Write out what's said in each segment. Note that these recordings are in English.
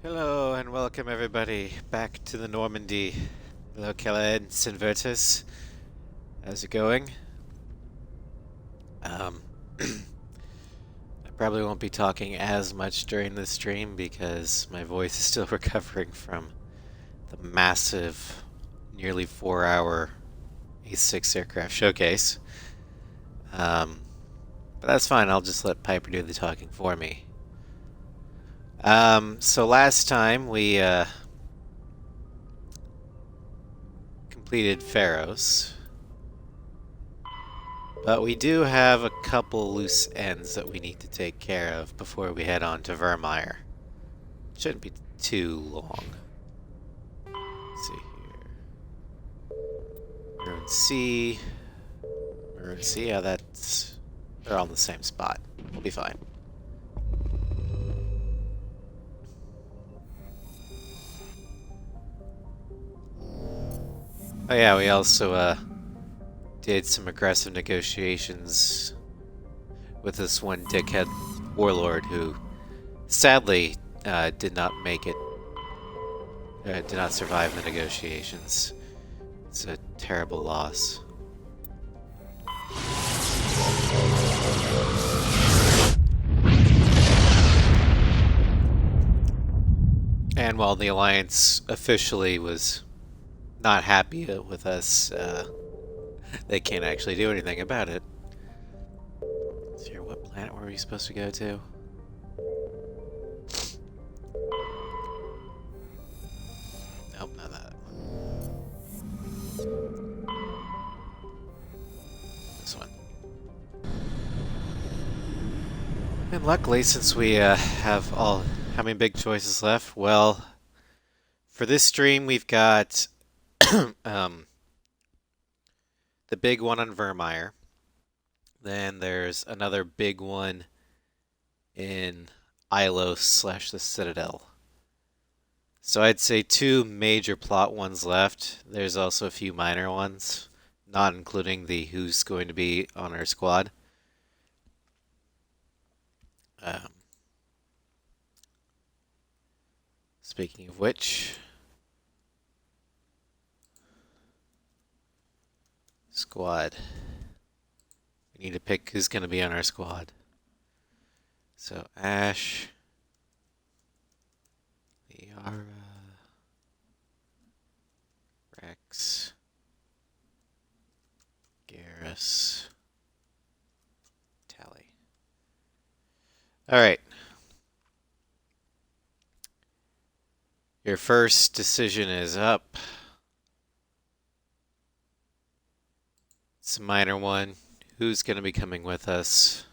Hello and welcome everybody back to the Normandy. Hello Kella and Sinvertus. How's it going? Um, I probably won't be talking as much during this stream because my voice is still recovering from the massive, nearly 4-hour A6 aircraft showcase. Um, but that's fine, I'll just let Piper do the talking for me. So last time we completed Pharos. But we do have a couple loose ends that we need to take care of before we head on to Vermeer. Shouldn't be too long. Let's see here. Maroon Sea. Maroon Sea, yeah, they're all in the same spot. We'll be fine. Oh yeah, we also did some aggressive negotiations with this one dickhead warlord who sadly did not make it, did not survive the negotiations. It's a terrible loss. And while the Alliance officially was not happy with us, they can't actually do anything about it. Let's see, what planet were we supposed to go to? Nope, not that one. This one. And luckily, since we have all how many big choices left, well, for this stream we've got the big one on Vermeer. Then there's another big one in Ilos / the Citadel. So I'd say two major plot ones left. There's also a few minor ones, not including the who's going to be on our squad. Um, Speaking of which, squad. We need to pick who's going to be on our squad. So Ash, Liara, Rex, Garrus, Tally. All right. Your first decision is up. It's a minor one. Who's going to be coming with us?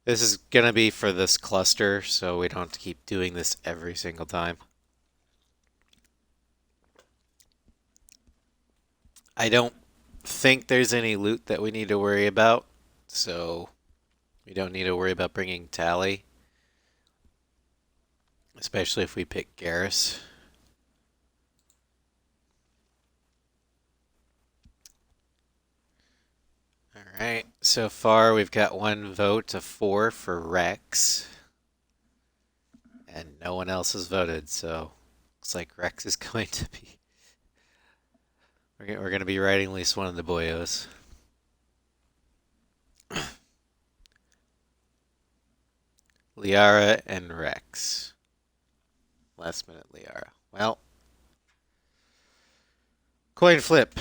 This is going to be for this cluster, so we don't have to keep doing this every single time. I don't think there's any loot that we need to worry about, so we don't need to worry about bringing Tally. Especially if we pick Garrus. Alright, so far we've got one vote of 4 for Rex. And no one else has voted, so looks like Rex is going to be... We're going to be writing at least one of the boyos. Liara and Rex. Last minute Liara. Well, coin flip.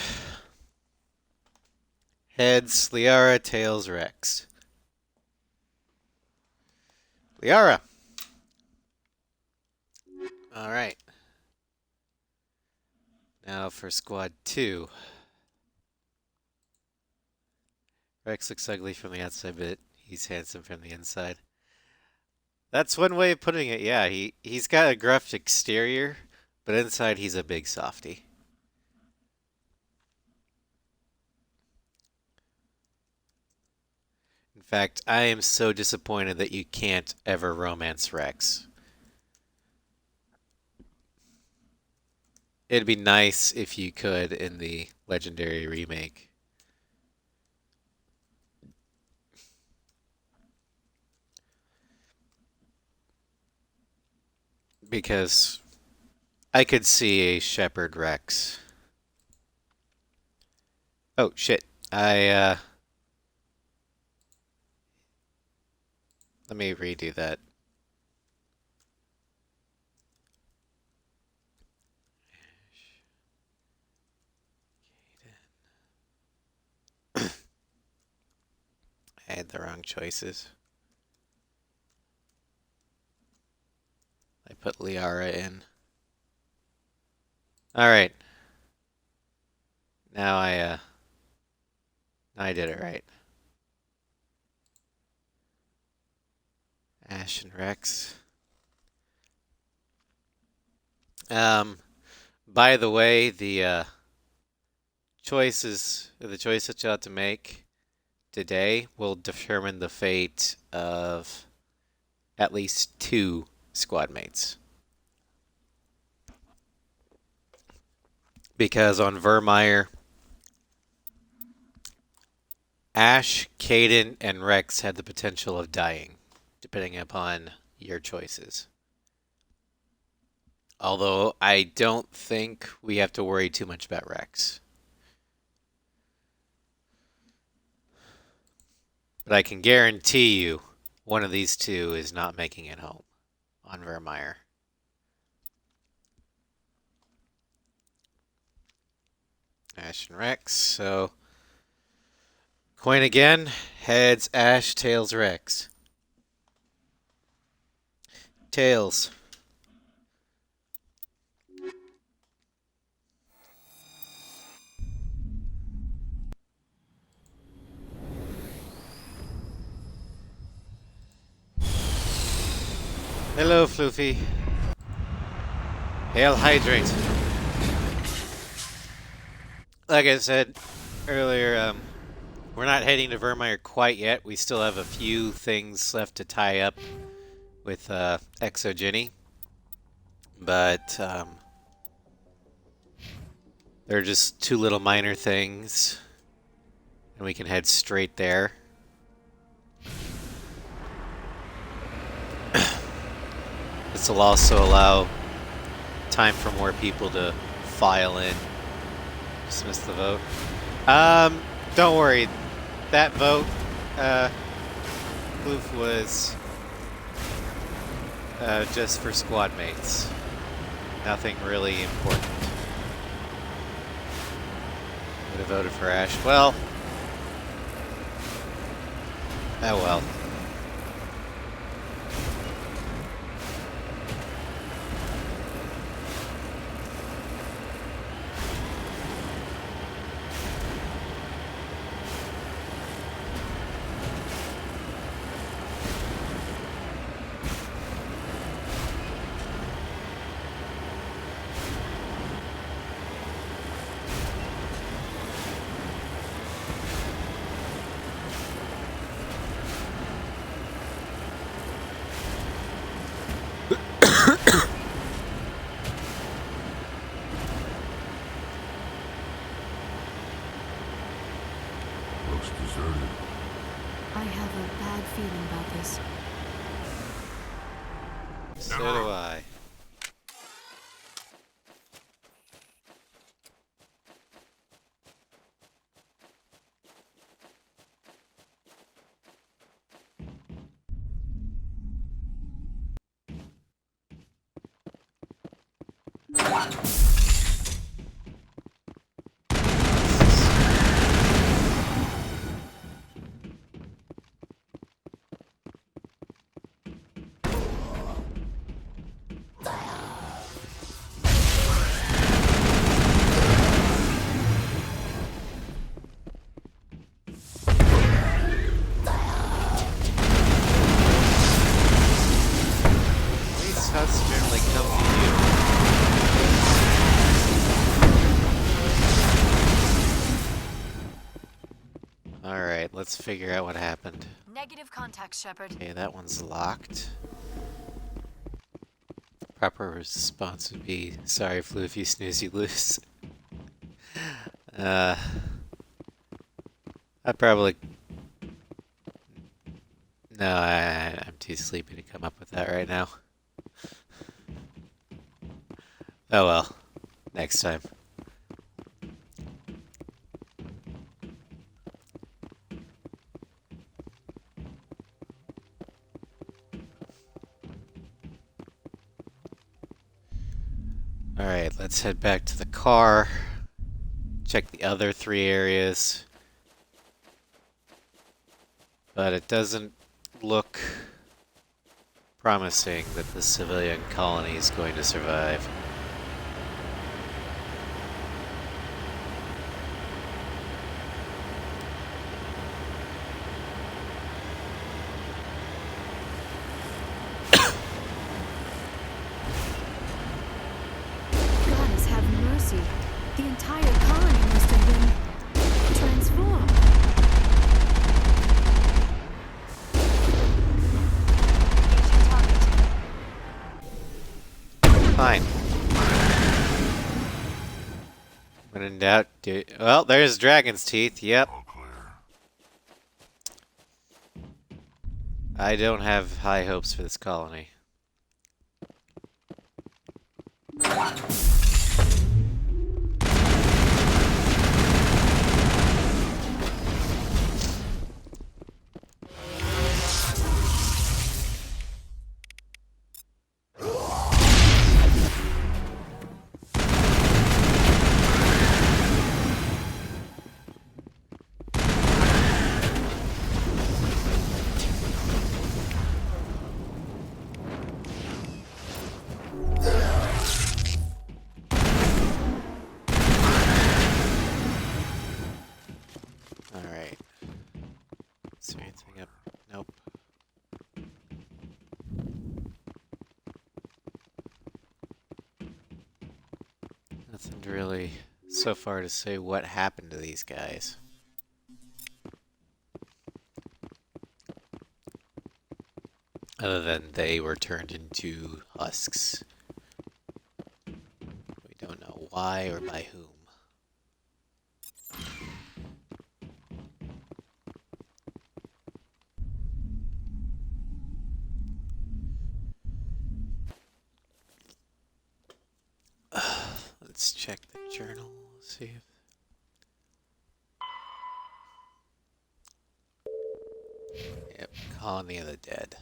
Heads, Liara, tails, Rex. Liara. Alright. Now for squad 2. Rex looks ugly from the outside, but he's handsome from the inside. That's one way of putting it, yeah. He's got a gruff exterior, but inside he's a big softy. In fact, I am so disappointed that you can't ever romance Rex. It'd be nice if you could in the Legendary remake. because I could see a Shepard Rex. Oh shit. Let me redo that. I had the wrong choices. I put Liara in. All right. Now I did it right. Ash and Rex. Um, by the way, the choice that you have to make today will determine the fate of at least two squad mates. Because on Vermeer, Ash, Caden, and Rex had the potential of dying, depending upon your choices. Although I don't think we have to worry too much about Rex. But I can guarantee you one of these two is not making it home on Vermeer. Ash and Rex, so coin again. Heads Ash, tails Rex. Tails. Hello, Floofy. Hail Hydrate. Like I said earlier, we're not heading to Vermeer quite yet. We still have a few things left to tie up with Exogeny. But they're just two little minor things. And we can head straight there. This will also allow time for more people to file in. Dismiss the vote. Don't worry. That vote, Floof was just for squad mates. Nothing really important. Would have voted for Ash. Well. Oh well. I have a bad feeling about this. So do I. These huts generally come to you. Alright, let's figure out what happened. Negative contact, Shepard. Okay, that one's locked. Proper response would be, sorry, Flu, if you snooze, you lose. I probably... No, I'm too sleepy to come up with that right now. Oh well, next time. Alright, let's head back to the car. Check the other 3 areas. But it doesn't look promising that the civilian colony is going to survive. Goddess have mercy. The entire colony must have been transformed. Engaging target. Fine. When in doubt, well, there's Dragon's Teeth, yep. All clear. I don't have high hopes for this colony. Alright. Is there anything up? Nope. Nothing really so far to say what happened to these guys. Other than they were turned into husks. We don't know why or by whom. Let's check the journal, see if... Yep, Colony of the Dead.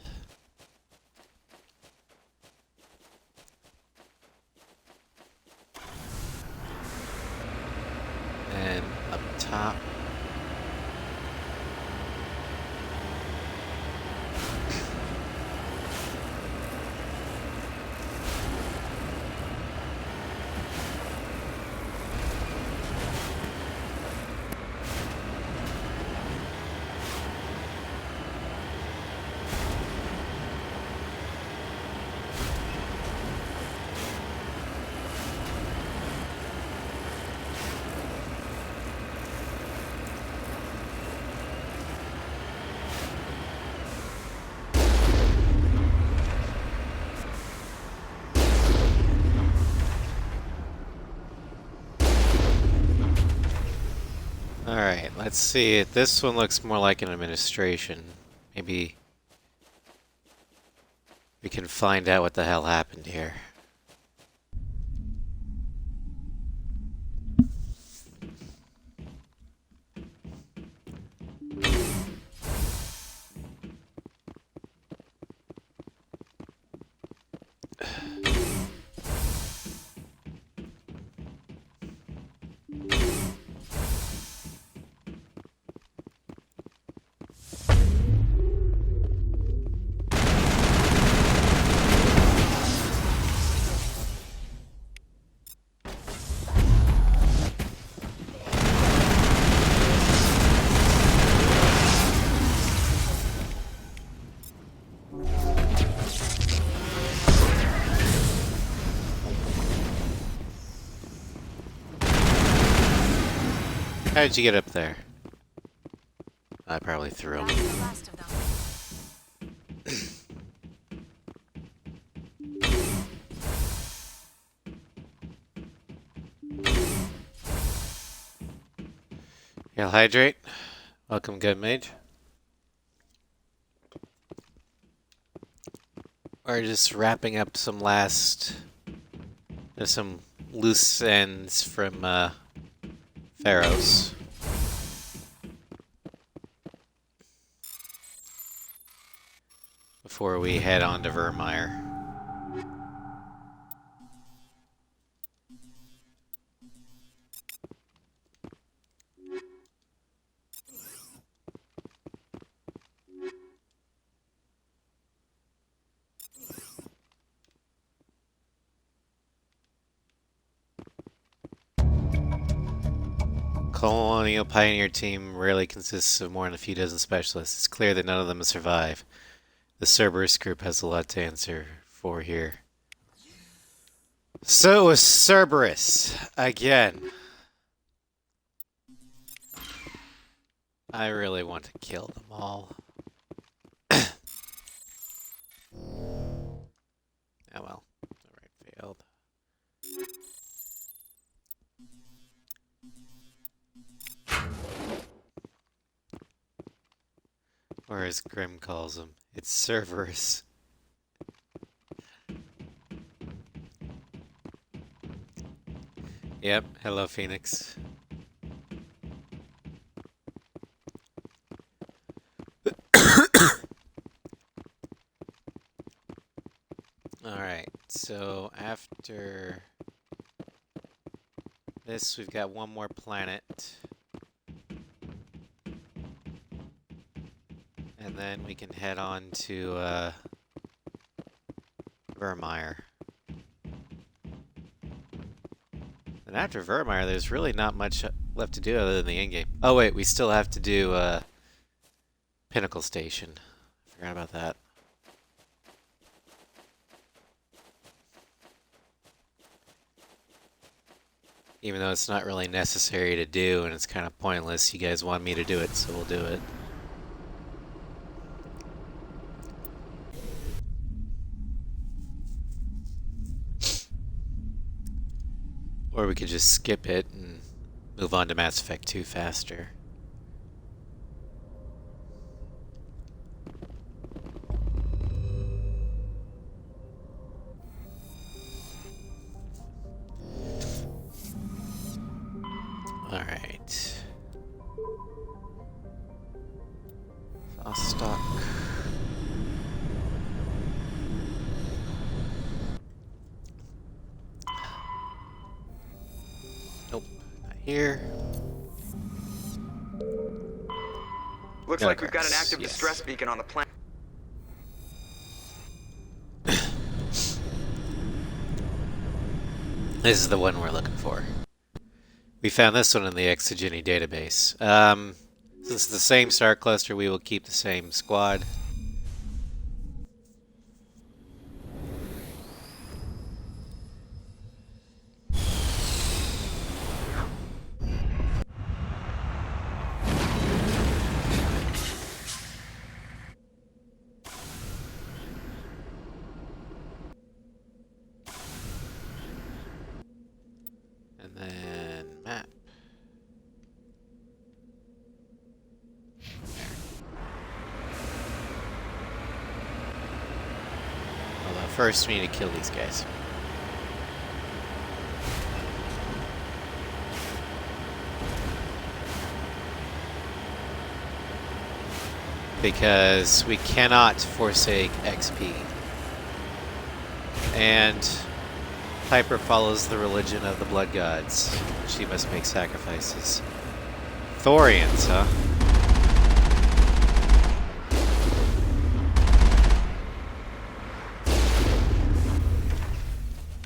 And up top... Alright, let's see. This one looks more like an administration. Maybe we can find out what the hell happened here. How did you get up there? I probably threw him. That's the last of them. He'll hydrate. Welcome, good mage. We're just wrapping up some last There's some loose ends from Pharos. Before we head on to Vermeer. Colonial Pioneer team rarely consists of more than a few dozen specialists. It's clear that none of them will survive. The Cerberus group has a lot to answer for here. So is Cerberus again. I really want to kill them all. Oh well. Alright, failed. Or as Grim calls him, it's Cerberus. Yep, hello Phoenix. Alright, so after this we've got one more planet. And then we can head on to Vermeer. And after Vermeer, there's really not much left to do other than the endgame. Oh wait, we still have to do Pinnacle Station. Forgot about that. Even though it's not really necessary to do and it's kind of pointless, you guys want me to do it, so we'll do it. Or we could just skip it and move on to Mass Effect 2 faster. Alright. Vostok. Nope, not here. Looks like we've got an active distress beacon on the planet. This is the one we're looking for. We found this one in the Exogeny database. Since it's the same star cluster, we will keep the same squad. And then map. Although first we need to kill these guys. Because we cannot forsake XP. And Piper follows the religion of the blood gods. She must make sacrifices. Thorians, huh?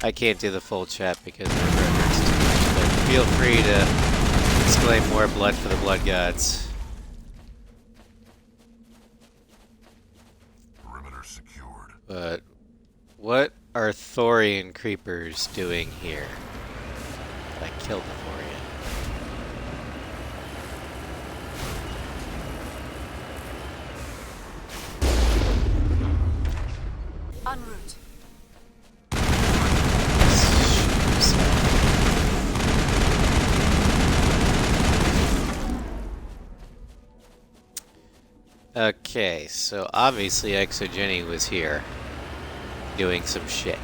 I can't do the full chat because we're referenced too much, but feel free to exclaim more blood for the blood gods. Perimeter secured. But what are Thorian creepers doing here? I killed the Thorian. En route. Okay, so obviously Exogeny was here doing some shit.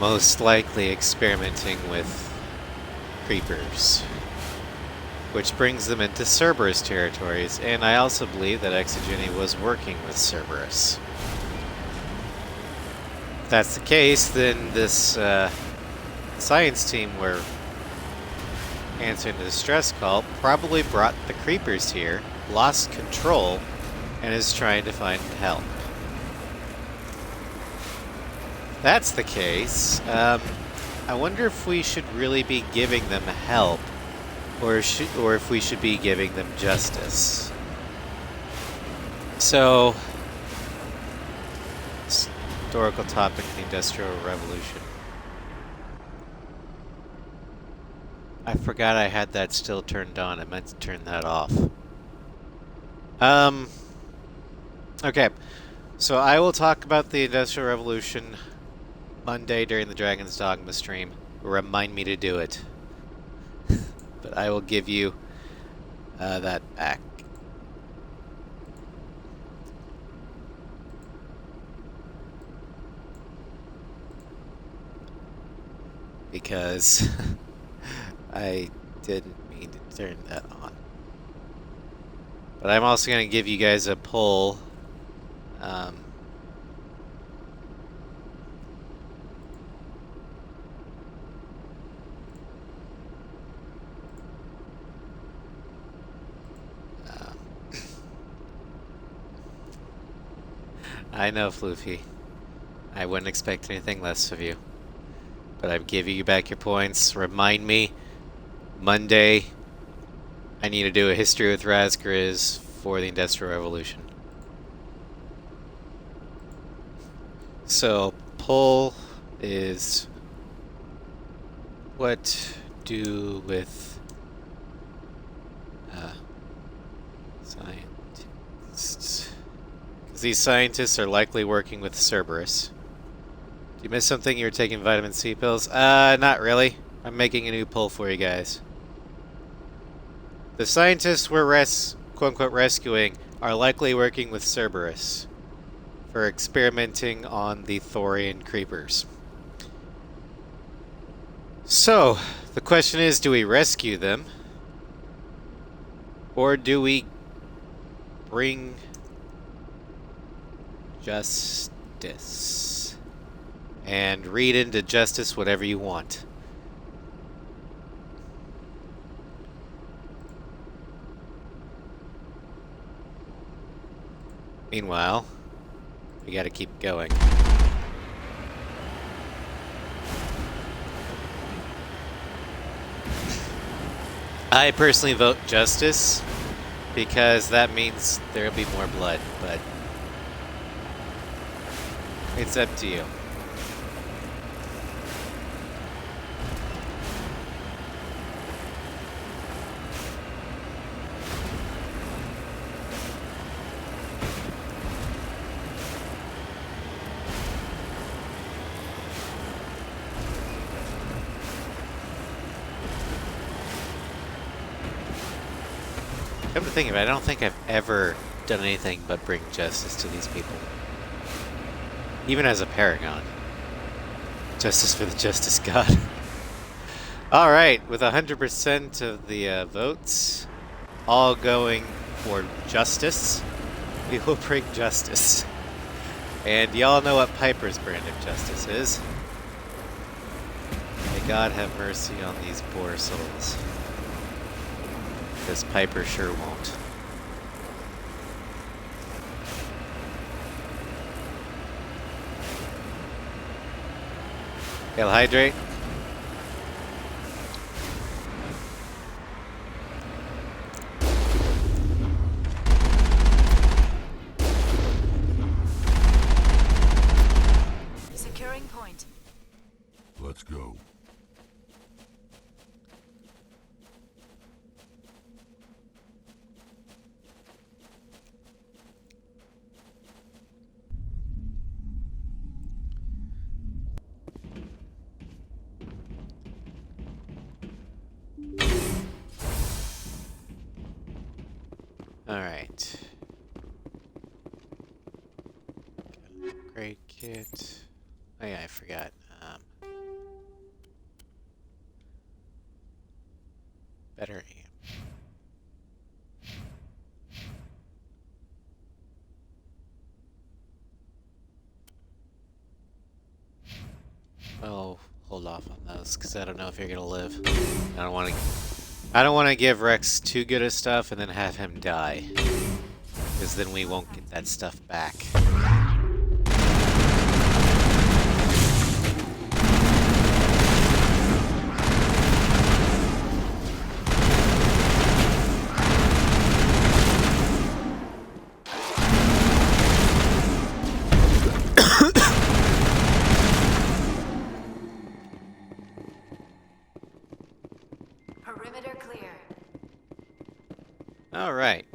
most likely experimenting with creepers, which brings them into Cerberus territories, and I also believe that Exogeny was working with Cerberus. If that's the case, then this science team were answering the distress call probably brought the creepers here, lost control, and is trying to find help. If that's the case, I wonder if we should really be giving them help, or if we should be giving them justice. So, historical topic, the Industrial Revolution. I forgot I had that still turned on. I meant to turn that off. Okay. So I will talk about the Industrial Revolution Monday during the Dragon's Dogma stream. Remind me to do it. But I will give you that back. Because I didn't mean to turn that on. But I'm also going to give you guys a poll. I know, Floofy. I wouldn't expect anything less of you. But I'm giving you back your points. Remind me, Monday, I need to do a history with Razgriz for the Industrial Revolution. So, poll is what do with scientists? Because these scientists are likely working with Cerberus. Did you miss something? You were taking vitamin C pills? Not really. I'm making a new poll for you guys. The scientists we're quote-unquote rescuing are likely working with Cerberus for experimenting on the Thorian creepers. So, the question is, do we rescue them? Or do we bring justice? And read into justice whatever you want. Meanwhile, we gotta keep going. I personally vote justice because that means there'll be more blood, but it's up to you. Come to think of it, I don't think I've ever done anything but bring justice to these people. Even as a paragon. Justice for the Justice God. Alright, with 100% of the votes all going for justice, we will bring justice. And y'all know what Piper's brand of justice is. May God have mercy on these poor souls. Because Piper sure won't. He'll hydrate. Securing point. Let's go. Alright. Great kit. Oh yeah, I forgot. hold off on those because I don't know if you're gonna live. I don't want to. I don't want to give Rex too good of stuff and then have him die, because then we won't get that stuff back. Perimeter clear. All right.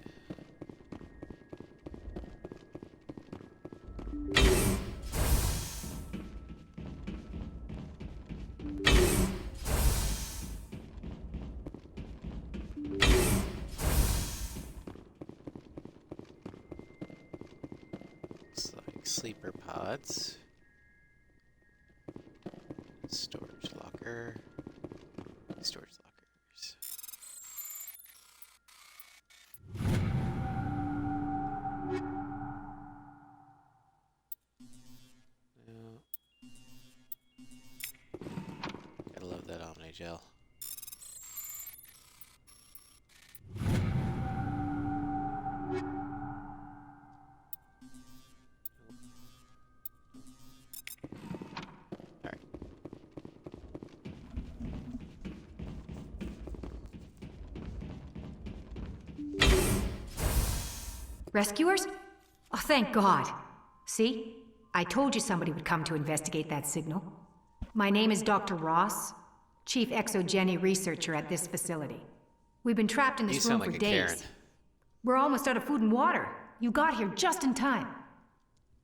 Looks like sleeper pods. Storage locker. Storage lockers. No. Gotta love that Omni gel. Alright. Rescuers? Oh, thank God. See? I told you somebody would come to investigate that signal. My name is Dr. Ross, Chief Exogeny Researcher at this facility. We've been trapped in You this sound room like for a days. Karen. We're almost out of food and water. You got here just in time.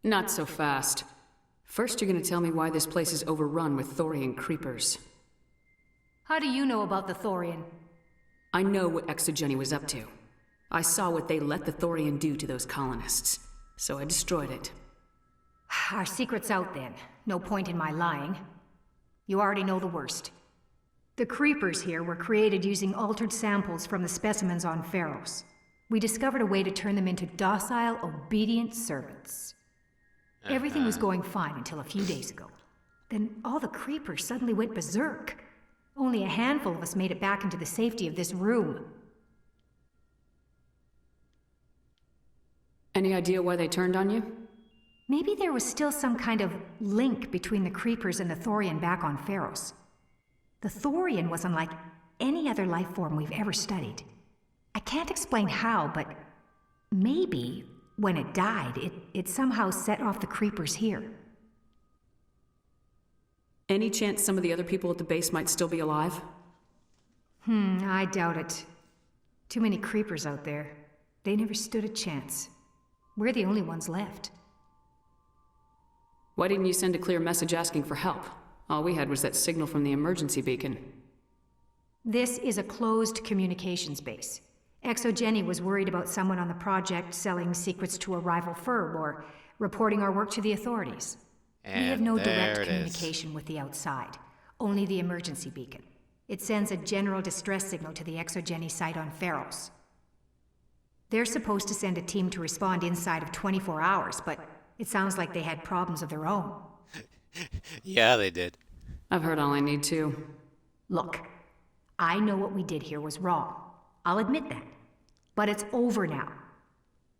Not so fast. First, you're gonna tell me why this place is overrun with Thorian creepers. How do you know about the Thorian? I know what Exogeny was up to. I saw what they let the Thorian do to those colonists, so I destroyed it. Our secret's out then. No point in my lying. You already know the worst. The creepers here were created using altered samples from the specimens on Pharos. We discovered a way to turn them into docile, obedient servants. Everything was going fine until a few days ago. Then all the creepers suddenly went berserk. Only a handful of us made it back into the safety of this room. Any idea why they turned on you? Maybe there was still some kind of link between the creepers and the Thorian back on Pharos. The Thorian was unlike any other life form we've ever studied. I can't explain how, but maybe when it died, it somehow set off the creepers here. Any chance some of the other people at the base might still be alive? I doubt it. Too many creepers out there. They never stood a chance. We're the only ones left. Why didn't you send a clear message asking for help? All we had was that signal from the emergency beacon. This is a closed communications base. Exogeny was worried about someone on the project selling secrets to a rival firm or reporting our work to the authorities. We have no direct communication with the outside, only the emergency beacon. It sends a general distress signal to the Exogeny site on Pharos. They're supposed to send a team to respond inside of 24 hours, but it sounds like they had problems of their own. Yeah, they did. I've heard all I need to. Look, I know what we did here was wrong. I'll admit that. But it's over now.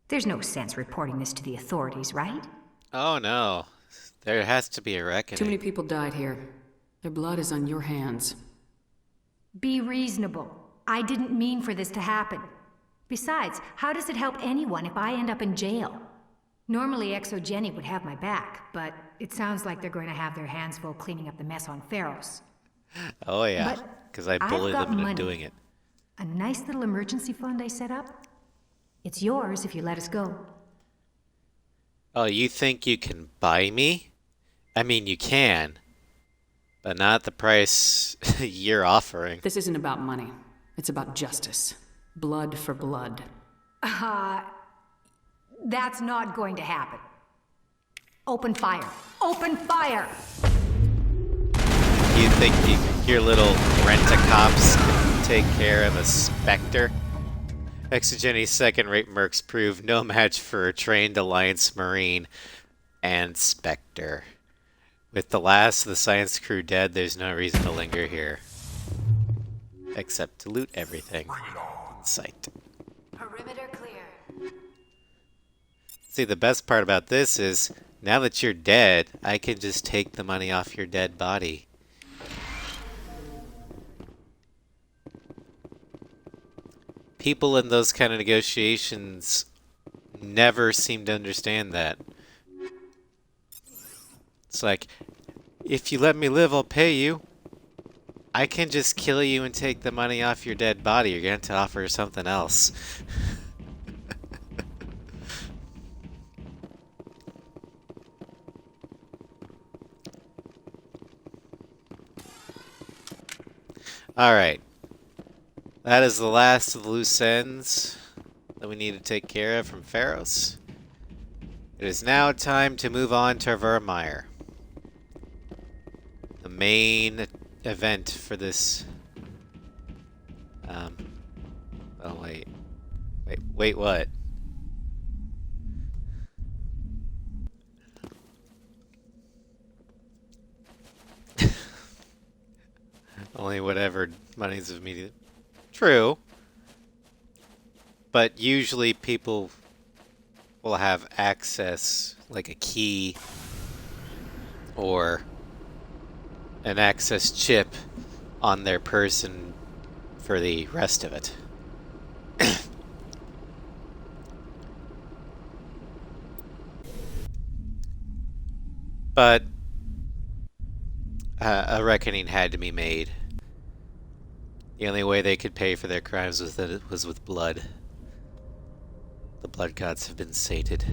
There's no sense reporting this to the authorities, right? Oh no. There has to be a reckoning. Too many people died here. Their blood is on your hands. Be reasonable. I didn't mean for this to happen. Besides, how does it help anyone if I end up in jail? Normally Exogeny would have my back, but it sounds like they're going to have their hands full cleaning up the mess on Pharos. Oh yeah, But because I I've bullied got them into money. doing it. A nice little emergency fund I set up. It's yours if you let us go. Oh, you think you can buy me? I mean, you can, but not the price you're offering. This isn't about money. It's about justice. Blood for blood. That's not going to happen. Open fire. Open fire! You think your little rent-a-cops can take care of a Spectre? Exogeny's second-rate mercs prove no match for a trained Alliance Marine and Spectre. With the last of the science crew dead, there's no reason to linger here. Except to loot everything in sight. Perimeter clear. See, the best part about this is, now that you're dead, I can just take the money off your dead body. People in those kind of negotiations never seem to understand that. It's like, if you let me live, I'll pay you. I can just kill you and take the money off your dead body. You're going to have to offer something else. Alright. That is the last of the loose ends that we need to take care of from Pharos. It is now time to move on to Vermeer. The main event for this... oh, wait. Wait, what? Only whatever money's immediate. True. But usually people will have access, like a key or an access chip on their person for the rest of it. But a reckoning had to be made. The only way they could pay for their crimes was with blood. The blood gods have been sated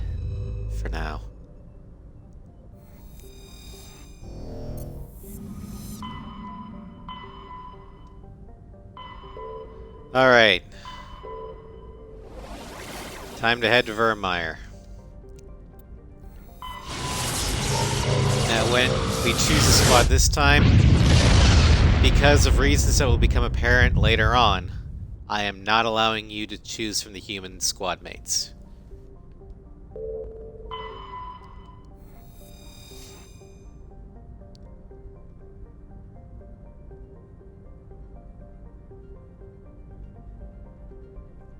for now. Alright. Time to head to Vermeer. Now when we choose a squad this time, because of reasons that will become apparent later on, I am not allowing you to choose from the human squad mates.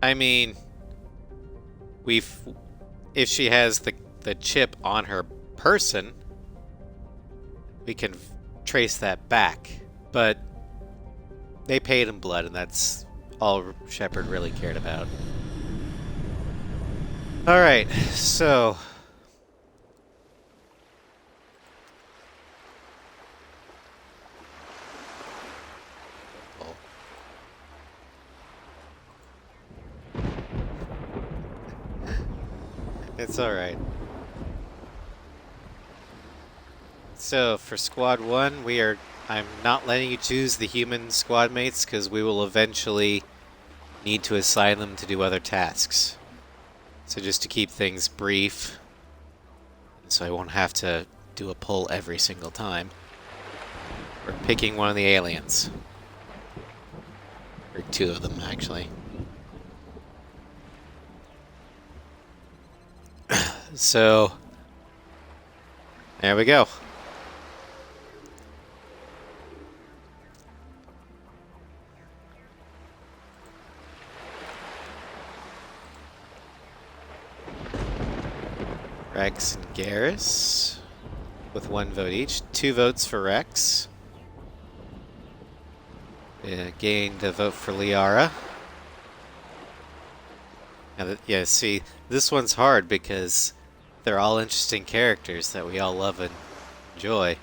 I mean, if she has the chip on her person, we can trace that back. But they paid in blood, and that's all Shepard really cared about. Alright, so... It's alright. So, for Squad 1, I'm not letting you choose the human squad mates because we will eventually need to assign them to do other tasks. So just to keep things brief, so I won't have to do a pull every single time, we're picking one of the aliens. Or two of them, actually. So, there we go. Rex and Garrus, with 1 vote each. 2 votes for Rex. Gained a vote for Liara. Yeah, see, this one's hard because they're all interesting characters that we all love and enjoy.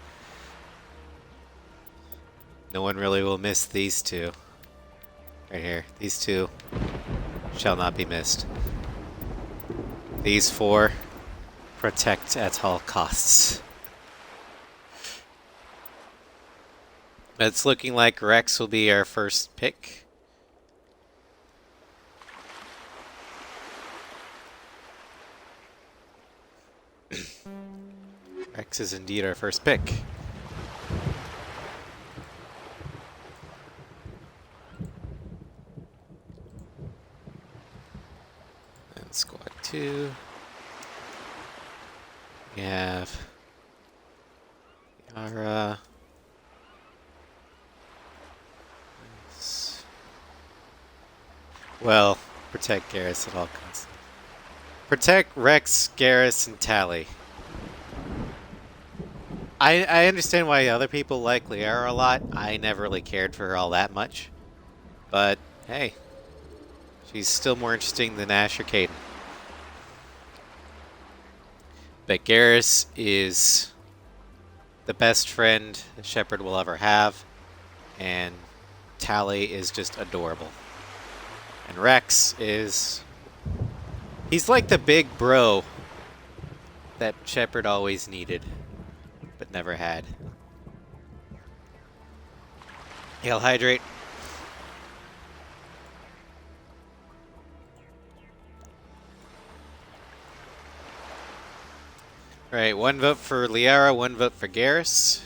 No one really will miss these two. Right here. These two shall not be missed. These 4... protect at all costs. It's looking like Rex will be our first pick. Rex is indeed our first pick. And Squad 2. We have Our, well, protect Garrus at all costs. Protect Rex, Garrus, and Tally. I understand why other people like Liara a lot. I never really cared for her all that much. But, hey. She's still more interesting than Ash or Caden. But Garrus is the best friend Shepard will ever have. And Tally is just adorable. And Rex is... he's like the big bro that Shepard always needed, but never had. He'll hydrate. Alright, 1 vote for Liara, 1 vote for Garrus.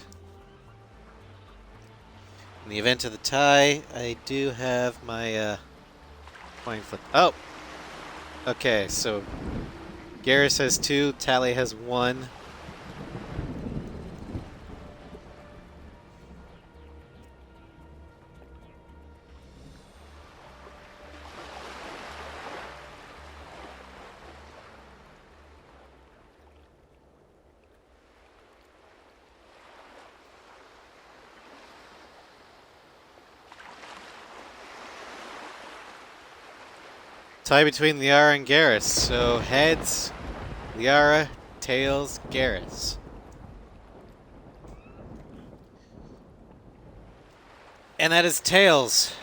In the event of the tie, I do have my coin flip. Oh! Okay, so Garrus has 2, Tally has 1. Tie between Liara and Garrus. So heads, Liara, tails, Garrus. And that is tails.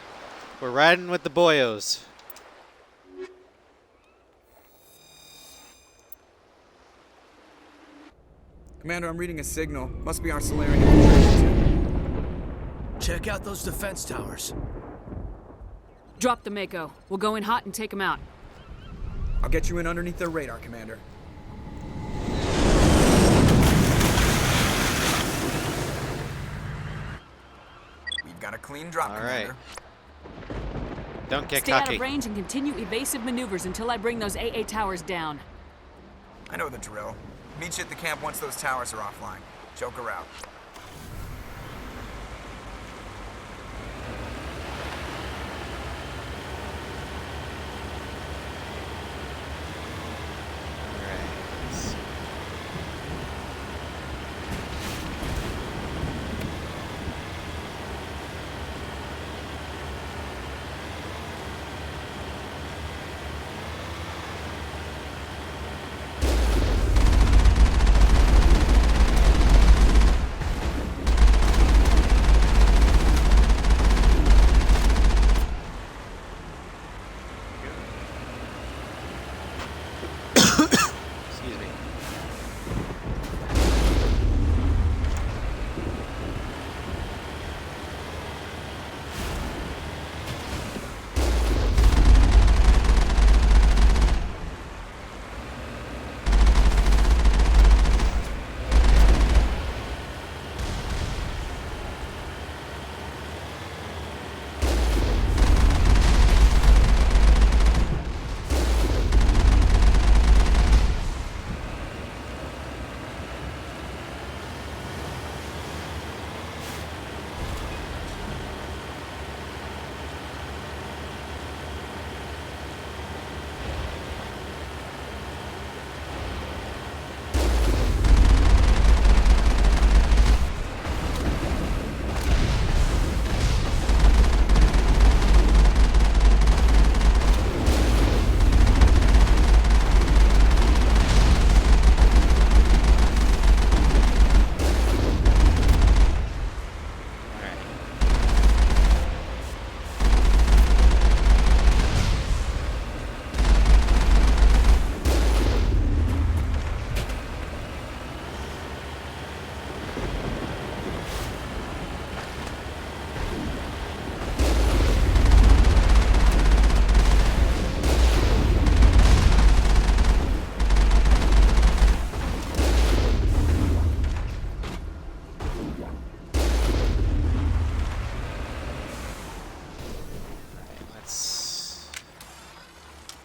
We're riding with the boyos. Commander, I'm reading a signal. Must be our Solarian infiltration. Check out those defense towers. Drop the Mako. We'll go in hot and take them out. I'll get you in underneath their radar, Commander. We've got a clean drop, All right. Commander. Don't get Stay out cocky. of range and continue evasive maneuvers until I bring those AA towers down. I know the drill. Meet you at the camp once those towers are offline. Joker out. Excuse me.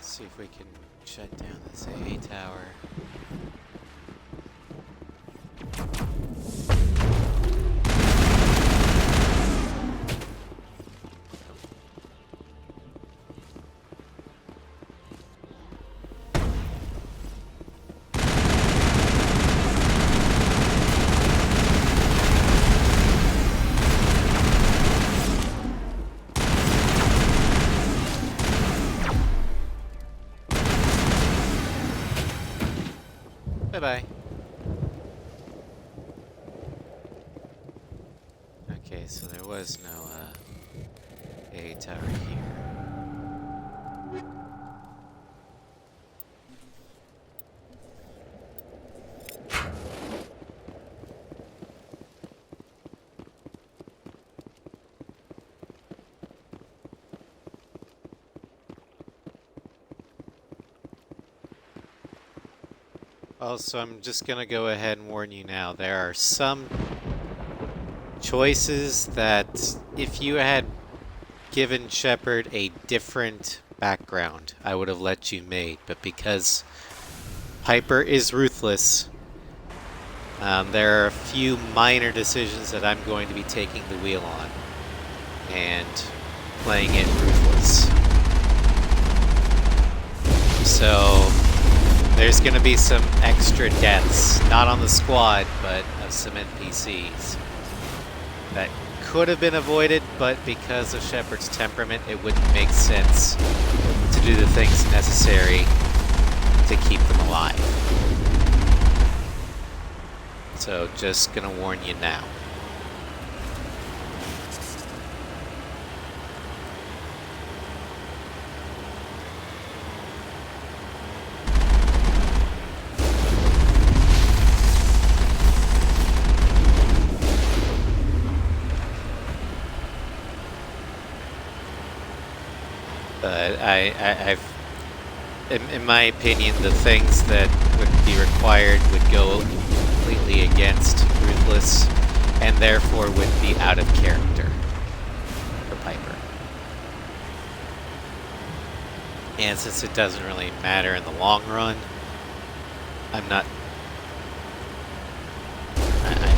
See if we can shut down this AA tower. Bye-bye. Okay, so there was no, A tower here. Also, I'm just gonna go ahead and warn you now. There are some choices that if you had given Shepard a different background, I would have let you make. But because Piper is ruthless, there are a few minor decisions that I'm going to be taking the wheel on and playing it ruthless. So there's going to be some extra deaths, not on the squad, but of some NPCs that could have been avoided, but because of Shepard's temperament, it wouldn't make sense to do the things necessary to keep them alive. So just gonna warn you now. But in my opinion, the things that would be required would go completely against Ruthless, and therefore would be out of character for Piper. And since it doesn't really matter in the long run, I'm not gonna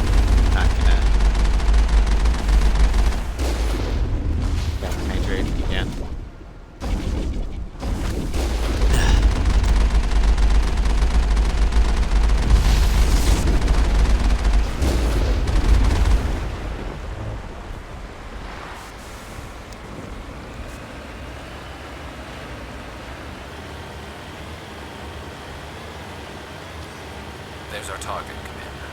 hydrate again. There's our target, Commander.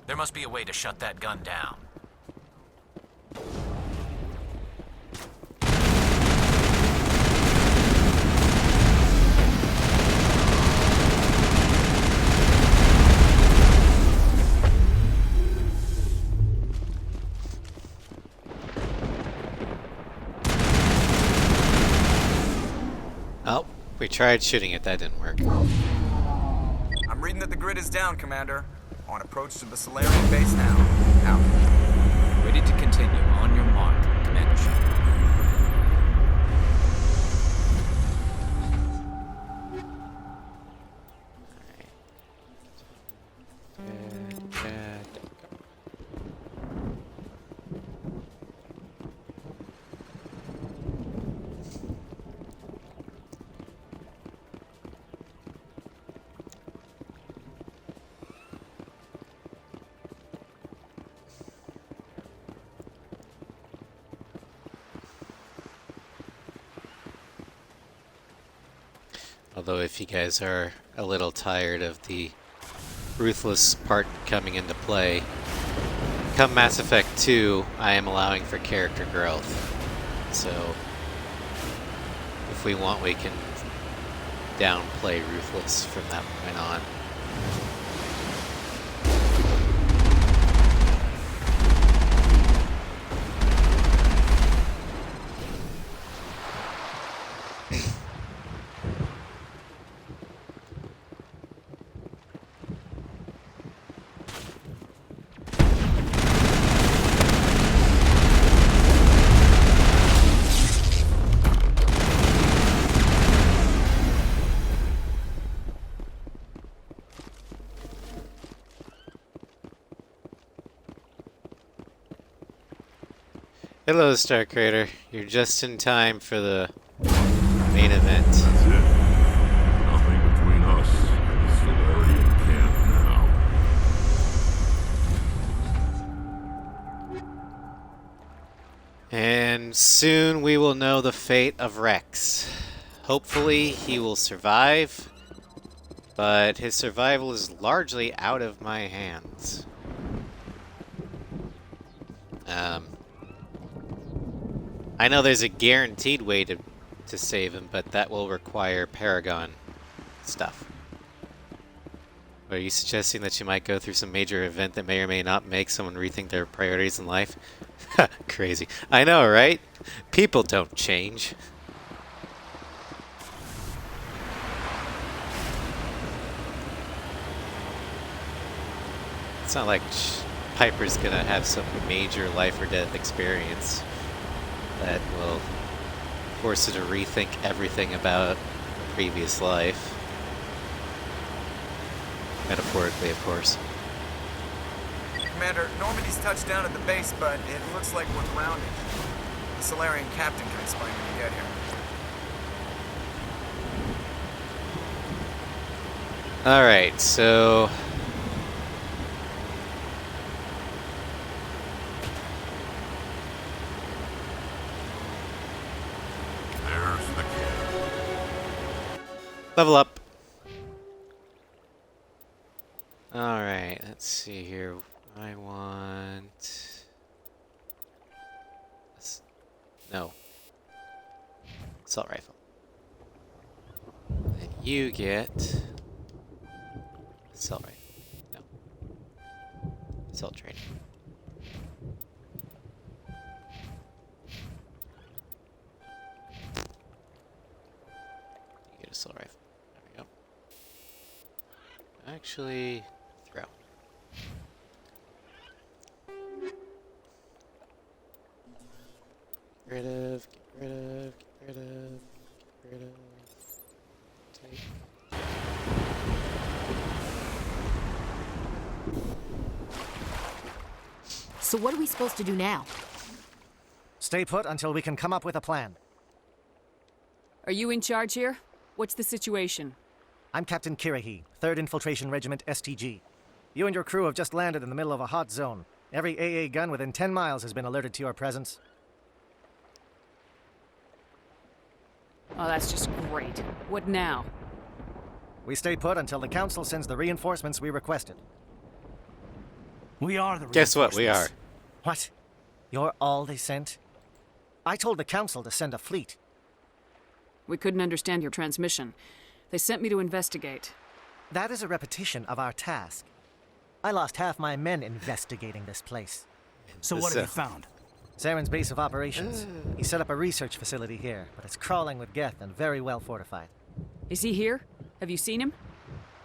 There must be a way to shut that gun down. Oh, we tried shooting it, that didn't work. I'm reading that the grid is down, Commander. On approach to the Solarian base now. Out. Ready to continue. On your mark, Commander Shepard. Although if you guys are a little tired of the Ruthless part coming into play, come Mass Effect 2, I am allowing for character growth. So if we want, we can downplay Ruthless from that point on. Hello, Star Crater. You're just in time for the main event. That's it. And soon we will know the fate of Rex. Hopefully he will survive, but his survival is largely out of my hands. I know there's a guaranteed way to save him, but that will require Paragon stuff. Are you suggesting that you might go through some major event that may or may not make someone rethink their priorities in life? Crazy. I know, right? People don't change. It's not like Piper's gonna have some major life or death experience that will force her to rethink everything about a previous life. Metaphorically, of course. Commander, Normandy's touched down at the base, but it looks like we're grounded. The Solarian captain can explain when we get here. Alright, so... There's the kid. level up. Alright, let's see here. I want... No. Assault rifle. And you get... Assault rifle. No. Assault training. You get assault rifle. There we go. Actually... Throw. Get rid of, get rid of, get rid of, get rid of. Take. So what are we supposed to do now? Stay put until we can come up with a plan. Are you in charge here? What's the situation? I'm Captain Kirahi, 3rd Infiltration Regiment STG. You and your crew have just landed in the middle of a hot zone. Every AA gun within 10 miles has been alerted to your presence. Oh, that's just great. What now? We stay put until the Council sends the reinforcements we requested. We are the Guess what? We are. reinforcements. What? You're all they sent? I told the Council to send a fleet. We couldn't understand your transmission. They sent me to investigate. That is a repetition of our task. I lost half my men investigating this place. So what have you found? Saren's base of operations. He set up a research facility here, but it's crawling with Geth and very well fortified. Is he here? Have you seen him?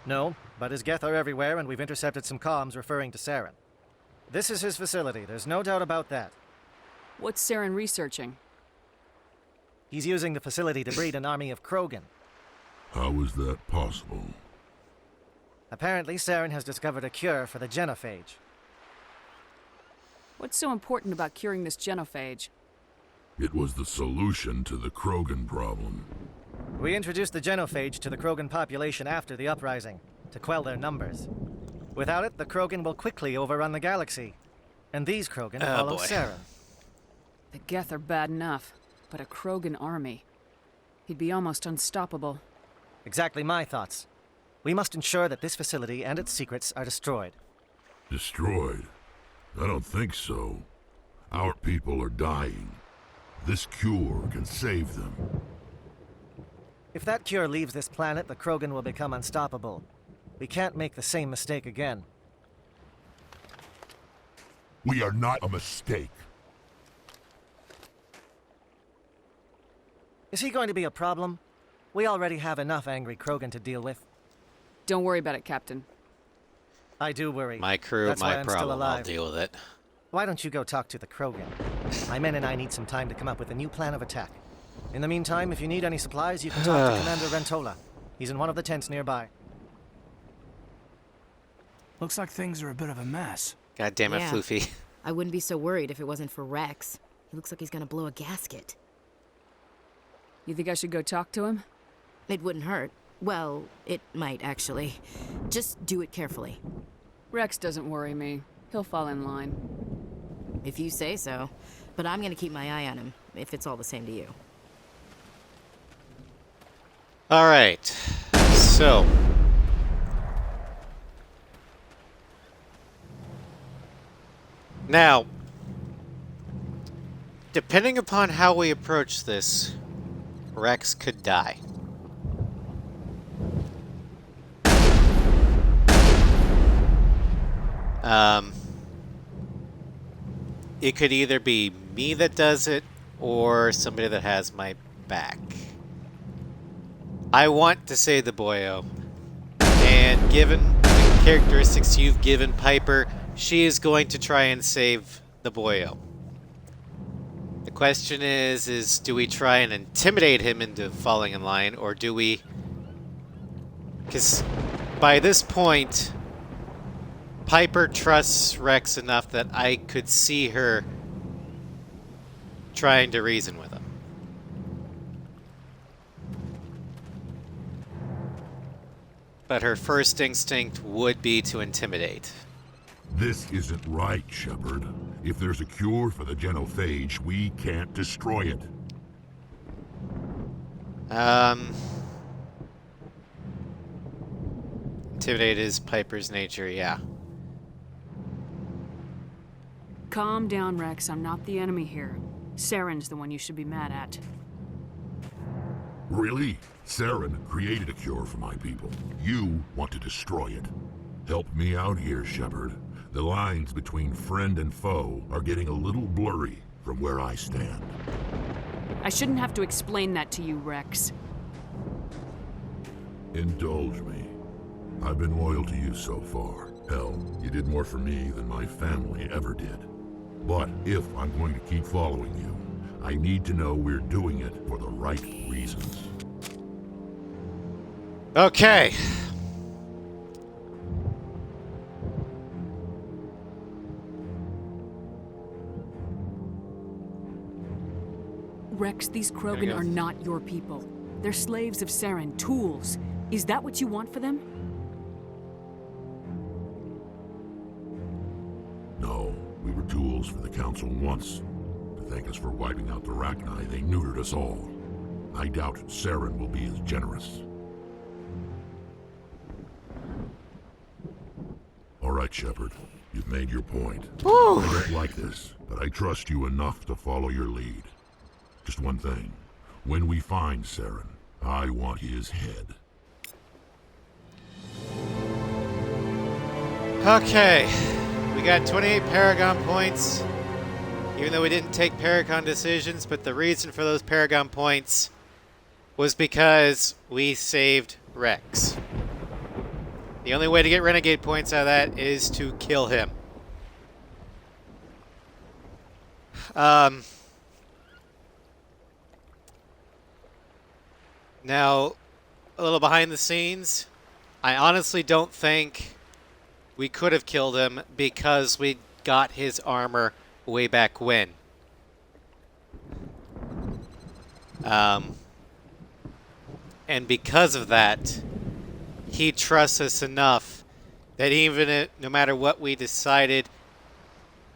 No, but his Geth are everywhere, and we've intercepted some comms referring to Saren. This is his facility, there's no doubt about that. What's Saren researching? He's using the facility to breed an army of Krogan. How is that possible? Apparently, Saren has discovered a cure for the genophage. What's so important about curing this genophage? It was the solution to the Krogan problem. We introduced the genophage to the Krogan population after the uprising, to quell their numbers. Without it, the Krogan will quickly overrun the galaxy. And these Krogan follow boy. Saren. The Geth are bad enough, but a Krogan army. He'd be almost unstoppable. Exactly my thoughts. We must ensure that this facility and its secrets are destroyed. Destroyed? I don't think so. Our people are dying. This cure can save them. If that cure leaves this planet, the Krogan will become unstoppable. We can't make the same mistake again. We are not a mistake. Is he going to be a problem? We already have enough angry Krogan to deal with. Don't worry about it, Captain. I do worry. My crew, That's why my I'm still problem. I'll alive. deal with it. Why don't you go talk to the Krogan? My men and I need some time to come up with a new plan of attack. In the meantime, if you need any supplies, you can talk to Commander Rentola. He's in one of the tents nearby. Looks like things are a bit of a mess. God damn it, Yeah. Floofy. I wouldn't be so worried if it wasn't for Rex. He looks like he's gonna blow a gasket. You think I should go talk to him? It wouldn't hurt. Well, it might, actually. Just do it carefully. Rex doesn't worry me. He'll fall in line. If you say so. But I'm gonna keep my eye on him, if it's all the same to you. Alright, so... Now, depending upon how we approach this, Rex could die. It could either be me that does it, or somebody that has my back. I want to save the boyo, and given the characteristics you've given Piper, she is going to try and save the boyo. The question is do we try and intimidate him into falling in line, or do we... Because by this point, Piper trusts Rex enough that I could see her trying to reason with him. But her first instinct would be to intimidate. This isn't right, Shepard. If there's a cure for the genophage, we can't destroy it. Intimidate is Piper's nature, yeah. Calm down, Rex. I'm not the enemy here. Saren's the one you should be mad at. Really? Saren created a cure for my people. You want to destroy it. Help me out here, Shepard. The lines between friend and foe are getting a little blurry from where I stand. I shouldn't have to explain that to you, Rex. Indulge me. I've been loyal to you so far. Hell, you did more for me than my family ever did. But if I'm going to keep following you, I need to know we're doing it for the right reasons. Okay. Rex, these Krogan are not your people. They're slaves of Saren, tools. Is that what you want for them? No, we were tools for the Council once. To thank us for wiping out the Rachni, they neutered us all. I doubt Saren will be as generous. All right, Shepard. You've made your point. Woo. I don't like this, but I trust you enough to follow your lead. Just one thing. When we find Saren, I want his head. Okay. We got 28 Paragon points. Even though we didn't take Paragon decisions, but the reason for those Paragon points was because we saved Rex. The only way to get Renegade points out of that is to kill him. Now, a little behind the scenes, I honestly don't think we could have killed him because we got his armor way back when. And because of that, he trusts us enough that even if, no matter what we decided,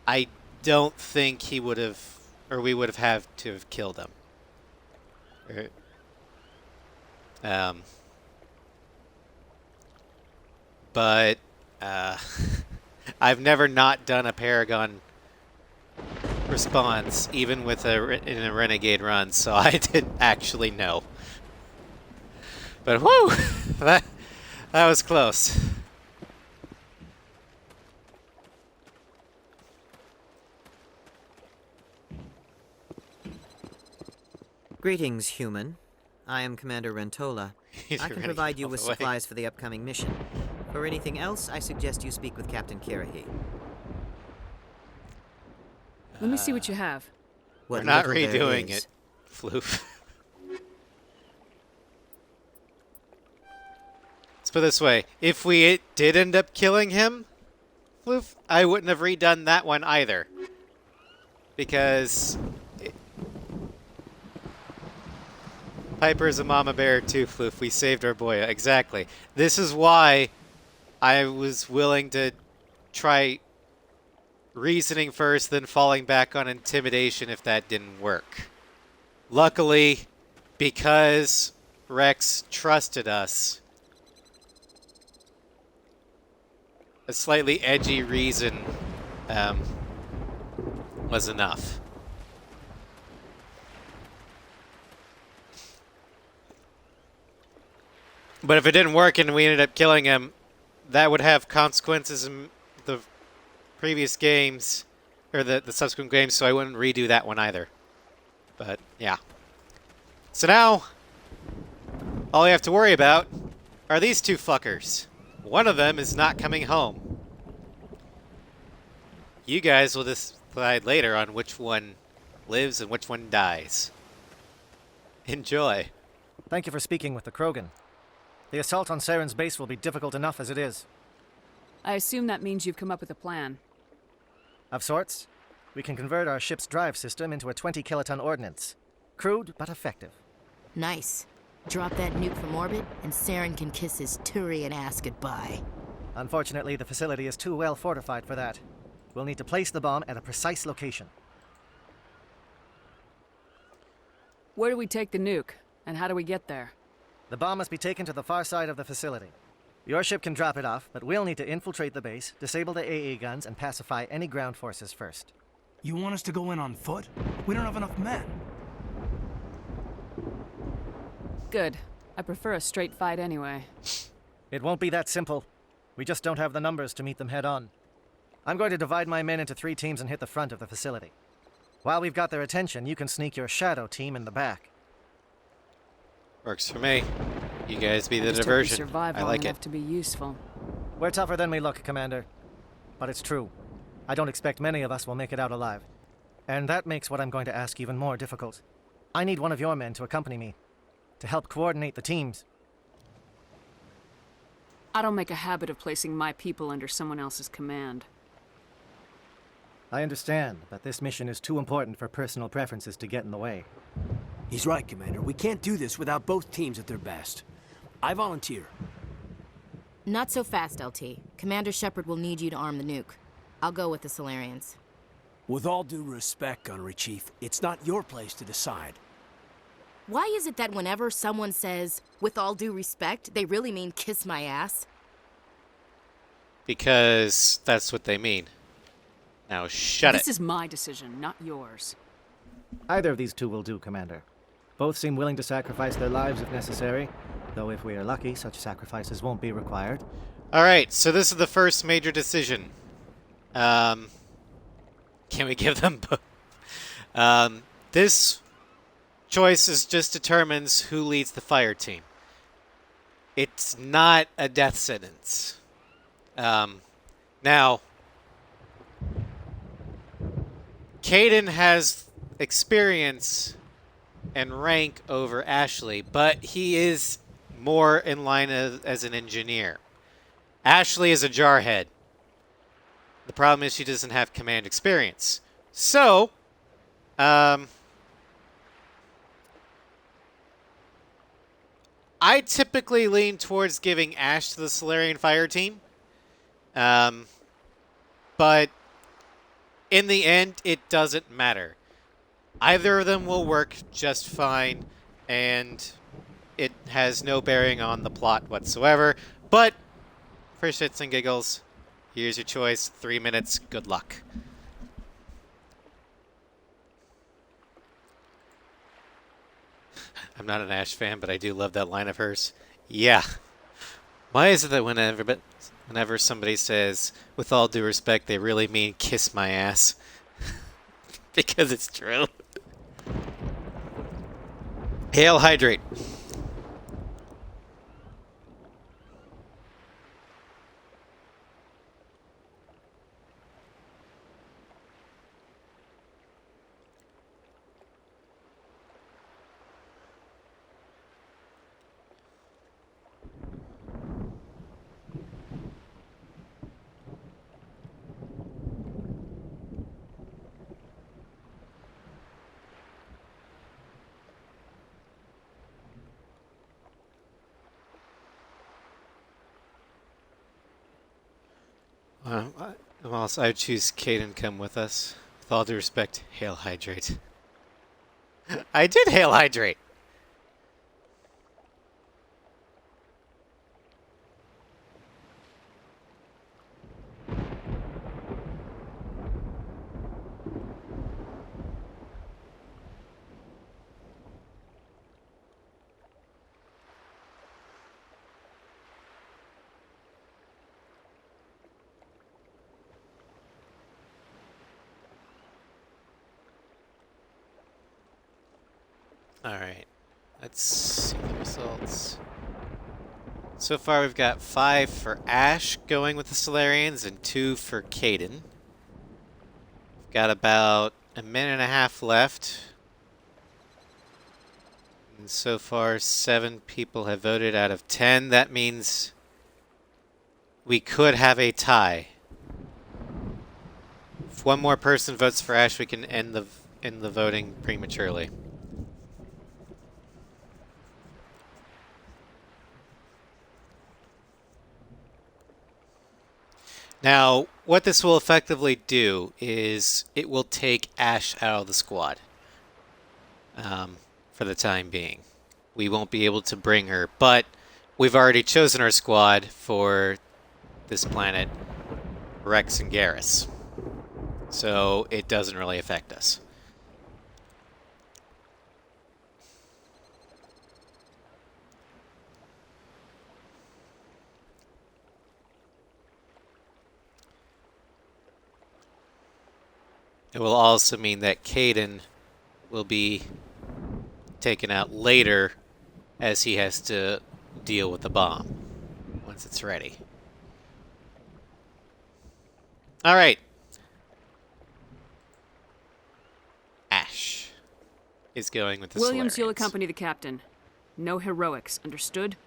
I don't think he would have, or we would have had to have killed him. But I've never not done a Paragon response, even with in a Renegade run, so I didn't actually know. But whoo, that was close. Greetings, human. I am Commander Rentola. I can provide you with supplies for the upcoming mission. For anything else, I suggest you speak with Captain Kirahi. Let me see what you have. We're not redoing it, Floof. Let's put it this way. If we did end up killing him, Floof, I wouldn't have redone that one either. Because Piper's a mama bear too, Floof. We saved our boy. Exactly. This is why I was willing to try reasoning first, then falling back on intimidation if that didn't work. Luckily, because Rex trusted us, a slightly edgy reason was enough. But if it didn't work and we ended up killing him, that would have consequences in the previous games, or the subsequent games, so I wouldn't redo that one either. But, yeah. So now, all we have to worry about are these two fuckers. One of them is not coming home. You guys will decide later on which one lives and which one dies. Enjoy. Thank you for speaking with the Krogan. The assault on Saren's base will be difficult enough as it is. I assume that means you've come up with a plan. Of sorts. We can convert our ship's drive system into a 20-kiloton ordnance. Crude, but effective. Nice. Drop that nuke from orbit, and Saren can kiss his Turian ass goodbye. Unfortunately, the facility is too well fortified for that. We'll need to place the bomb at a precise location. Where do we take the nuke, and how do we get there? The bomb must be taken to the far side of the facility. Your ship can drop it off, but we'll need to infiltrate the base, disable the AA guns, and pacify any ground forces first. You want us to go in on foot? We don't have enough men. Good. I prefer a straight fight anyway. It won't be that simple. We just don't have the numbers to meet them head on. I'm going to divide my men into 3 teams and hit the front of the facility. While we've got their attention, you can sneak your shadow team in the back. Works for me. You guys be the I just diversion. hope we survive I long like enough it. to be useful. We're tougher than we look, Commander. But it's true. I don't expect many of us will make it out alive. And that makes what I'm going to ask even more difficult. I need one of your men to accompany me, to help coordinate the teams. I don't make a habit of placing my people under someone else's command. I understand, but this mission is too important for personal preferences to get in the way. He's right, Commander. We can't do this without both teams at their best. I volunteer. Not so fast, LT. Commander Shepard will need you to arm the nuke. I'll go with the Solarians. With all due respect, Gunnery Chief, it's not your place to decide. Why is it that whenever someone says, with all due respect, they really mean kiss my ass? Because that's what they mean. Now shut it. This is my decision, not yours. Either of these two will do, Commander. Both seem willing to sacrifice their lives if necessary, though if we are lucky, such sacrifices won't be required. Alright, so this is the first major decision. Can we give them both? This choice just determines who leads the fire team. It's not a death sentence. Now, Caden has experience and rank over Ashley, but he is more in line as an engineer. Ashley is a jarhead. The problem is she doesn't have command experience. So, I typically lean towards giving Ash to the Solarian fire team. But in the end, it doesn't matter. Either of them will work just fine, and it has no bearing on the plot whatsoever. But for shits and giggles, here's your choice. 3 minutes. Good luck. I'm not an Ash fan, but I do love that line of hers. Yeah. Why is it that whenever somebody says, with all due respect, they really mean kiss my ass? Because it's true. Hail, hydrate. Well, so I choose Caden come with us. With all due respect, Hail Hydrate. I did Hail Hydrate! Alright, let's see the results. So far we've got 5 for Ash going with the Solarians and 2 for Caden. We've got about a minute and a half left. And so far 7 people have voted out of 10. That means we could have a tie. If one more person votes for Ash, we can end the voting prematurely. Now, what this will effectively do is it will take Ash out of the squad for the time being. We won't be able to bring her, but we've already chosen our squad for this planet, Rex and Garrus. So it doesn't really affect us. It will also mean that Caden will be taken out later as he has to deal with the bomb once it's ready. All right. Ash is going with the Williams, you'll Solarians. accompany the captain. No heroics, understood?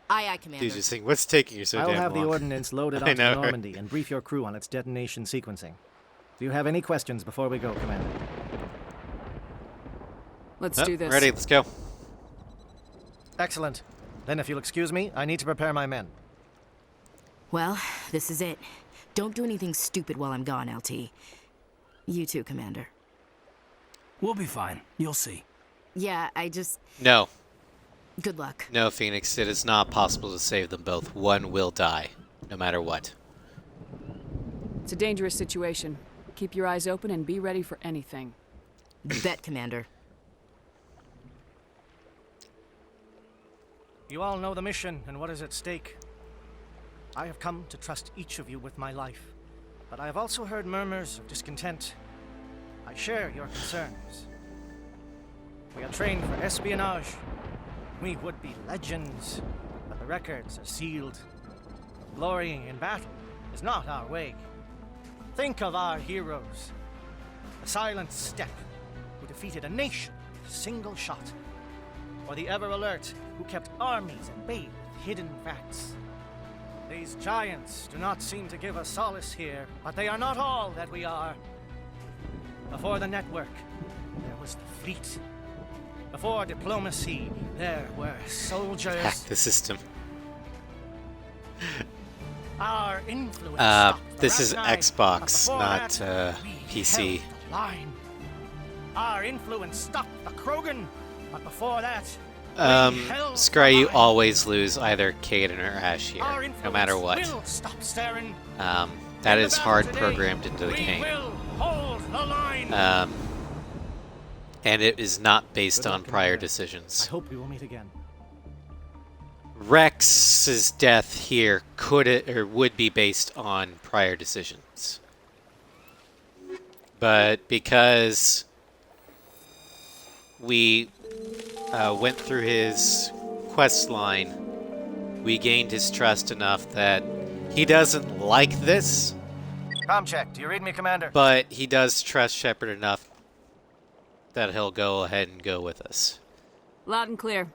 Aye, aye, Commander. Dude, just think, what's taking you so I'll damn have long? the ordnance loaded I onto know, the right? Normandy and brief your crew on its detonation sequencing. Do you have any questions before we go, Commander? Let's Oh, do this. ready, let's go. Excellent. Then if you'll excuse me, I need to prepare my men. Well, this is it. Don't do anything stupid while I'm gone, LT. You too, Commander. We'll be fine. You'll see. Yeah, I just... No. Good luck. No, Phoenix, it is not possible to save them both. One will die, no matter what. It's a dangerous situation. Keep your eyes open and be ready for anything. Bet, Commander. You all know the mission and what is at stake. I have come to trust each of you with my life, but I have also heard murmurs of discontent. I share your concerns. We are trained for espionage. We would be legends, but the records are sealed. Glorying in battle is not our way. Think of our heroes. The silent step who defeated a nation with a single shot. Or the ever-alert who kept armies at bay with hidden facts. These giants do not seem to give us solace here, but they are not all that we are. Before the network, there was the fleet. Before diplomacy, there were soldiers. Hack the system. Our influence stopped the This is Ragnar, Xbox, but before not that, we PC. held the line. Our influence stopped the Krogan, but before that, we held Scry, the you line. always lose either Caden or Ash here, Our no influence matter what. will stop staring. That In the is battle hard today, programmed into the we game. will hold the line. And it is not based Good luck, on prior Commander. I decisions. hope we will meet again. Rex's death here would be based on prior decisions. But because we went through his quest line, we gained his trust enough that he doesn't like this, Com check. Do you read me, Commander? but he does trust Shepard enough that he'll go ahead and go with us. Loud and clear.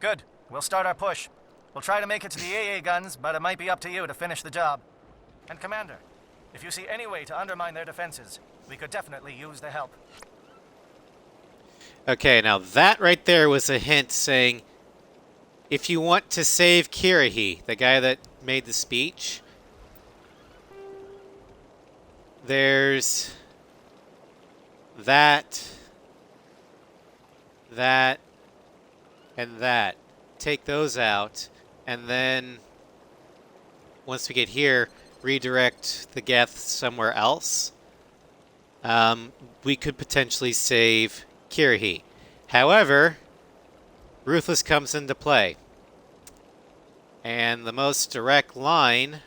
Good. We'll start our push. We'll try to make it to the AA guns, but it might be up to you to finish the job. And Commander, if you see any way to undermine their defenses, we could definitely use the help. Okay, now that right there was a hint saying, if you want to save Kirahi, the guy that made the speech, there's that, and that. Take those out, and then once we get here, redirect the Geth somewhere else. We could potentially save Kirahi. However, Ruthless comes into play. And the most direct line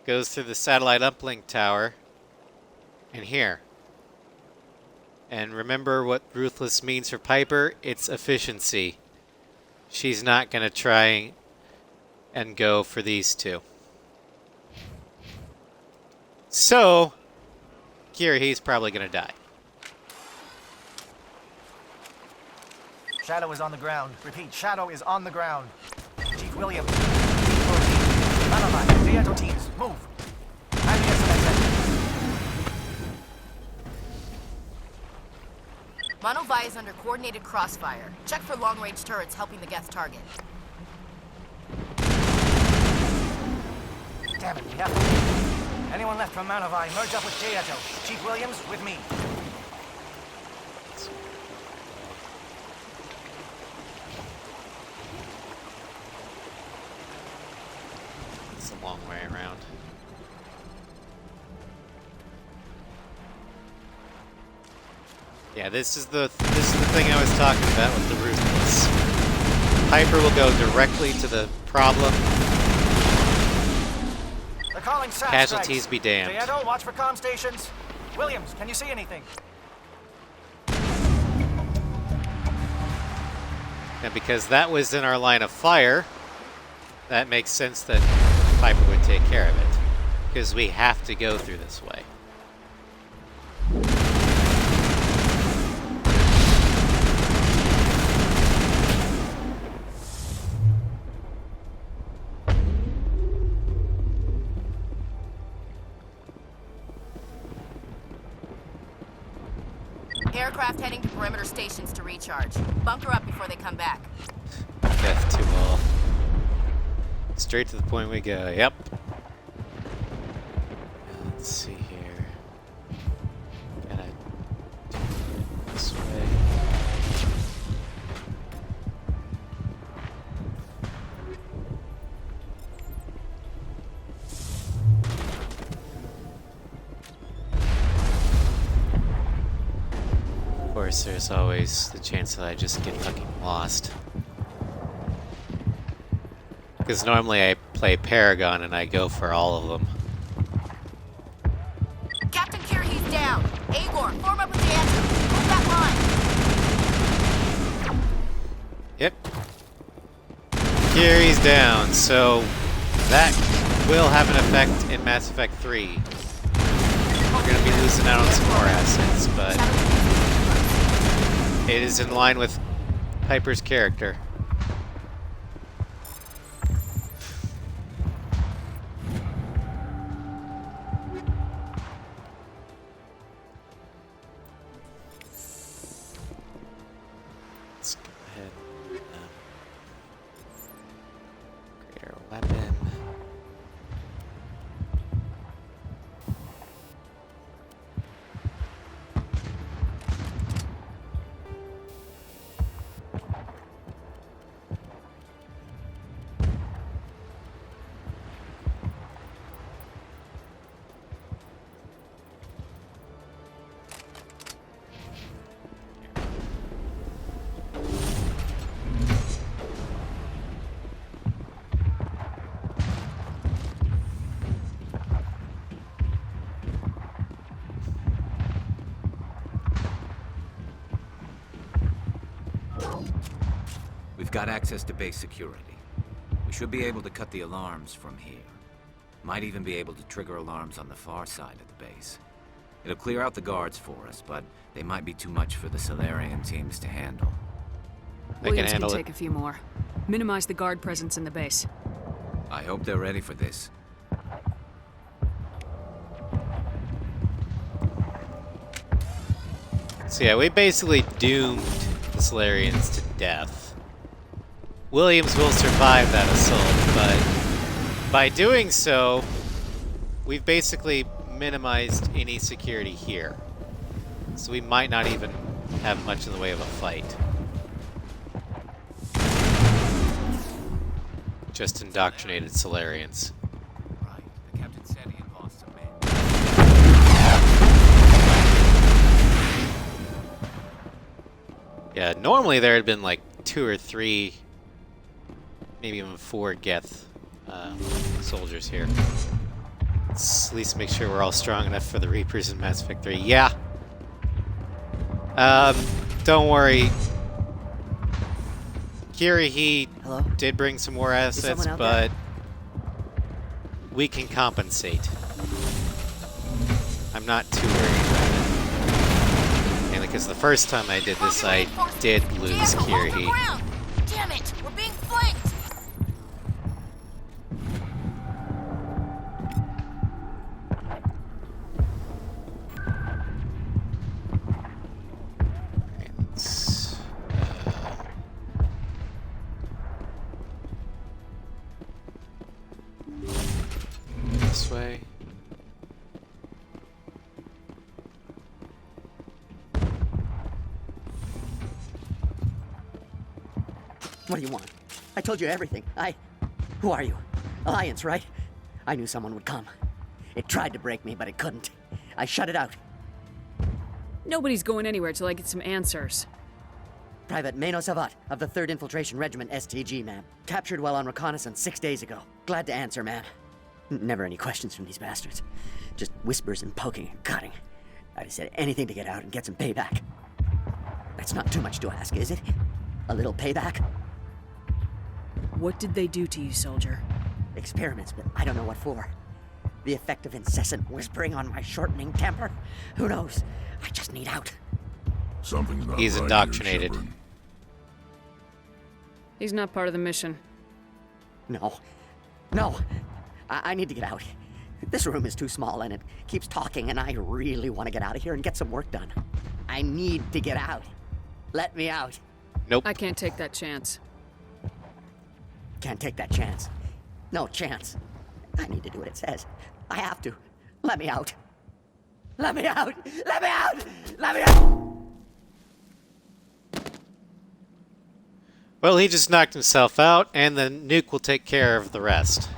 goes through the satellite uplink tower and here. And remember what Ruthless means for Piper? It's efficiency. She's not going to try and go for these two. So, Kirahi's probably going to die. Shadow is on the ground. Repeat, Shadow is on the ground. Chief Williams. Manavai, Beato teams, move. And the SMX. Manavai is under coordinated crossfire. Check for long-range turrets helping the Geth target. Damn it, we have to. Anyone left from Manavai, merge up with Beato. Chief Williams, with me. It's a long way around. Yeah, this is the thing I was talking about with the Ruthless. Piper will go directly to the problem. They're calling SAT Casualties strikes. be damned. Beato, watch for comm stations. Williams, can you see anything? And because that was in our line of fire, that makes sense that Piper would take care of it. Because we have to go through this way. Aircraft heading to perimeter stations to recharge. Bunker up before they come back. Death to all. Straight to the point we go. Yep. Let's see here. Gotta do it this way. Of course, there's always the chance that I just get fucking lost. Because normally I play Paragon and I go for all of them. Captain Kirahi's down. Agor, form up with the answer. Hold that line. Yep. Kiri's down, so that will have an effect in Mass Effect 3. We're going to be losing out on some more assets, but it is in line with Piper's character. Let's go ahead and create our weapon. We've got access to base security. We should be able to cut the alarms from here. Might even be able to trigger alarms on the far side of the base. It'll clear out the guards for us, but they might be too much for the Solarian teams to handle. Williams can take a few more. Minimize the guard presence in the base. I hope they're ready for this. So yeah, we basically doomed the Solarians to death. Williams will survive that assault, but by doing so, we've basically minimized any security here. So we might not even have much in the way of a fight. Just indoctrinated Solarians. Right. The captain said he had lost some men. Yeah, normally there had been like 2 or 3, maybe even 4 Geth soldiers here. Let's at least make sure we're all strong enough for the Reapers in Mass Effect 3. Yeah. Don't worry. Kiri, he did bring some more assets, but we can compensate. I'm not too worried about it. Mainly because the first time I did this, I did lose Kiri. Damn it! We're being flanked! This way. What do you want? I told you everything. Who are you? Alliance, right? I knew someone would come. It tried to break me, but it couldn't. I shut it out. Nobody's going anywhere till I get some answers. Private Mano Savat of the 3rd Infiltration Regiment STG, ma'am. Captured while on reconnaissance 6 days ago. Glad to answer, ma'am. Never any questions from these bastards. Just whispers and poking and cutting. I'd have said anything to get out and get some payback. That's not too much to ask, is it? A little payback? What did they do to you, soldier? Experiments, but I don't know what for. The effect of incessant whispering on my shortening temper? Who knows? I just need out. Something's not He's right indoctrinated. Here, Shepard. He's not part of the mission. No. No! I need to get out. This room is too small and it keeps talking and I really want to get out of here and get some work done. I need to get out. Let me out. Nope. I can't take that chance. Can't take that chance. No chance. I need to do what it says. I have to. Let me out. Let me out! Let me out! Let me out! Well, he just knocked himself out, and the nuke will take care of the rest.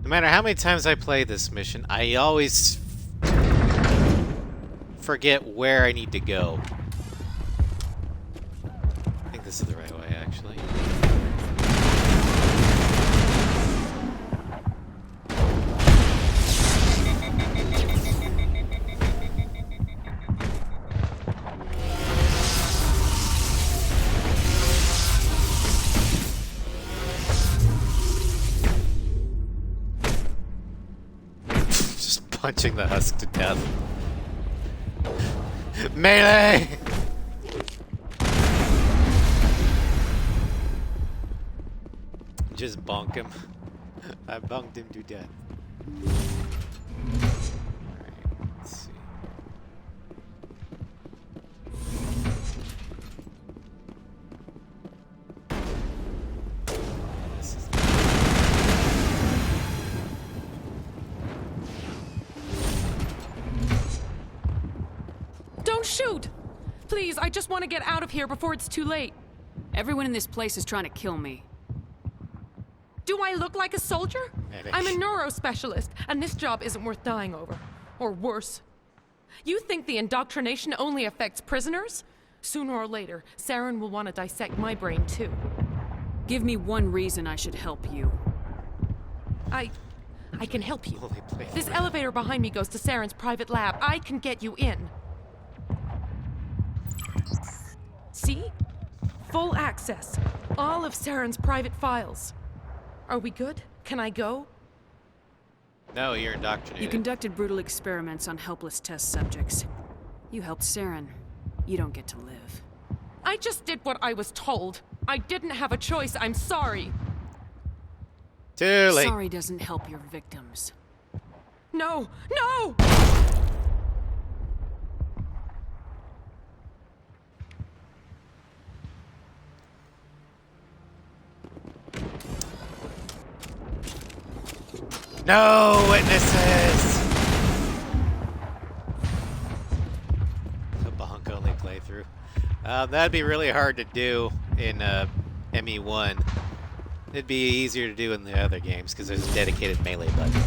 No matter how many times I play this mission, I always forget where I need to go. I think this is the right way, actually. Just punching the husk to death. Melee! Just bonk him. I bonked him to death. Alright, let's see. This is Don't shoot! Please, I just want to get out of here before it's too late. Everyone in this place is trying to kill me. Do I look like a soldier? I'm a neurospecialist, and this job isn't worth dying over. Or worse. You think the indoctrination only affects prisoners? Sooner or later, Saren will want to dissect my brain too. Give me one reason I should help you. I can help you. This elevator behind me goes to Saren's private lab. I can get you in. See? Full access. All of Saren's private files. Are we good? Can I go? No, you're indoctrinated. You conducted brutal experiments on helpless test subjects. You helped Saren. You don't get to live. I just did what I was told. I didn't have a choice. I'm sorry. Too late. Sorry doesn't help your victims. No! No! No witnesses! A bonk only playthrough. That'd be really hard to do in ME1. It'd be easier to do in the other games because there's a dedicated melee button.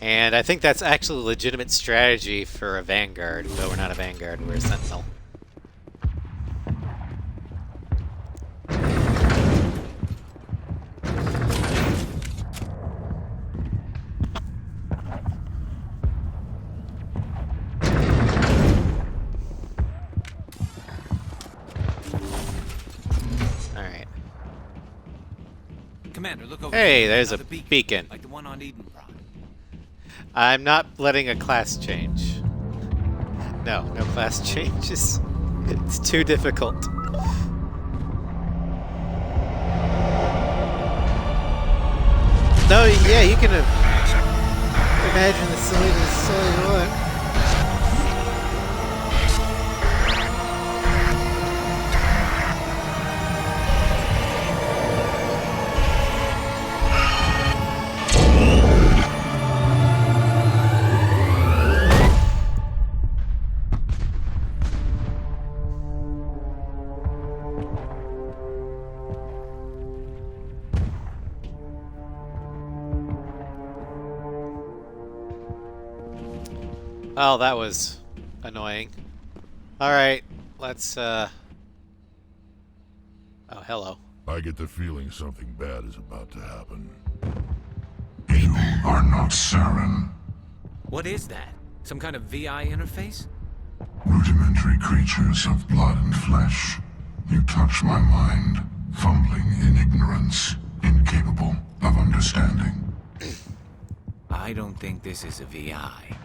And I think that's actually a legitimate strategy for a Vanguard, though we're not a Vanguard, we're a Sentinel. Alright. Commander, look over Hey, there. there's a Another beacon. Like the one on Eden Prime. I'm not letting a class change. No class changes. It's too difficult. No, yeah, you can imagine the silliness all you want. Oh, that was annoying. Alright, let's, Oh, hello. I get the feeling something bad is about to happen. You are not Saren. What is that? Some kind of VI interface? Rudimentary creatures of blood and flesh. You touch my mind, fumbling in ignorance, incapable of understanding. I don't think this is a VI.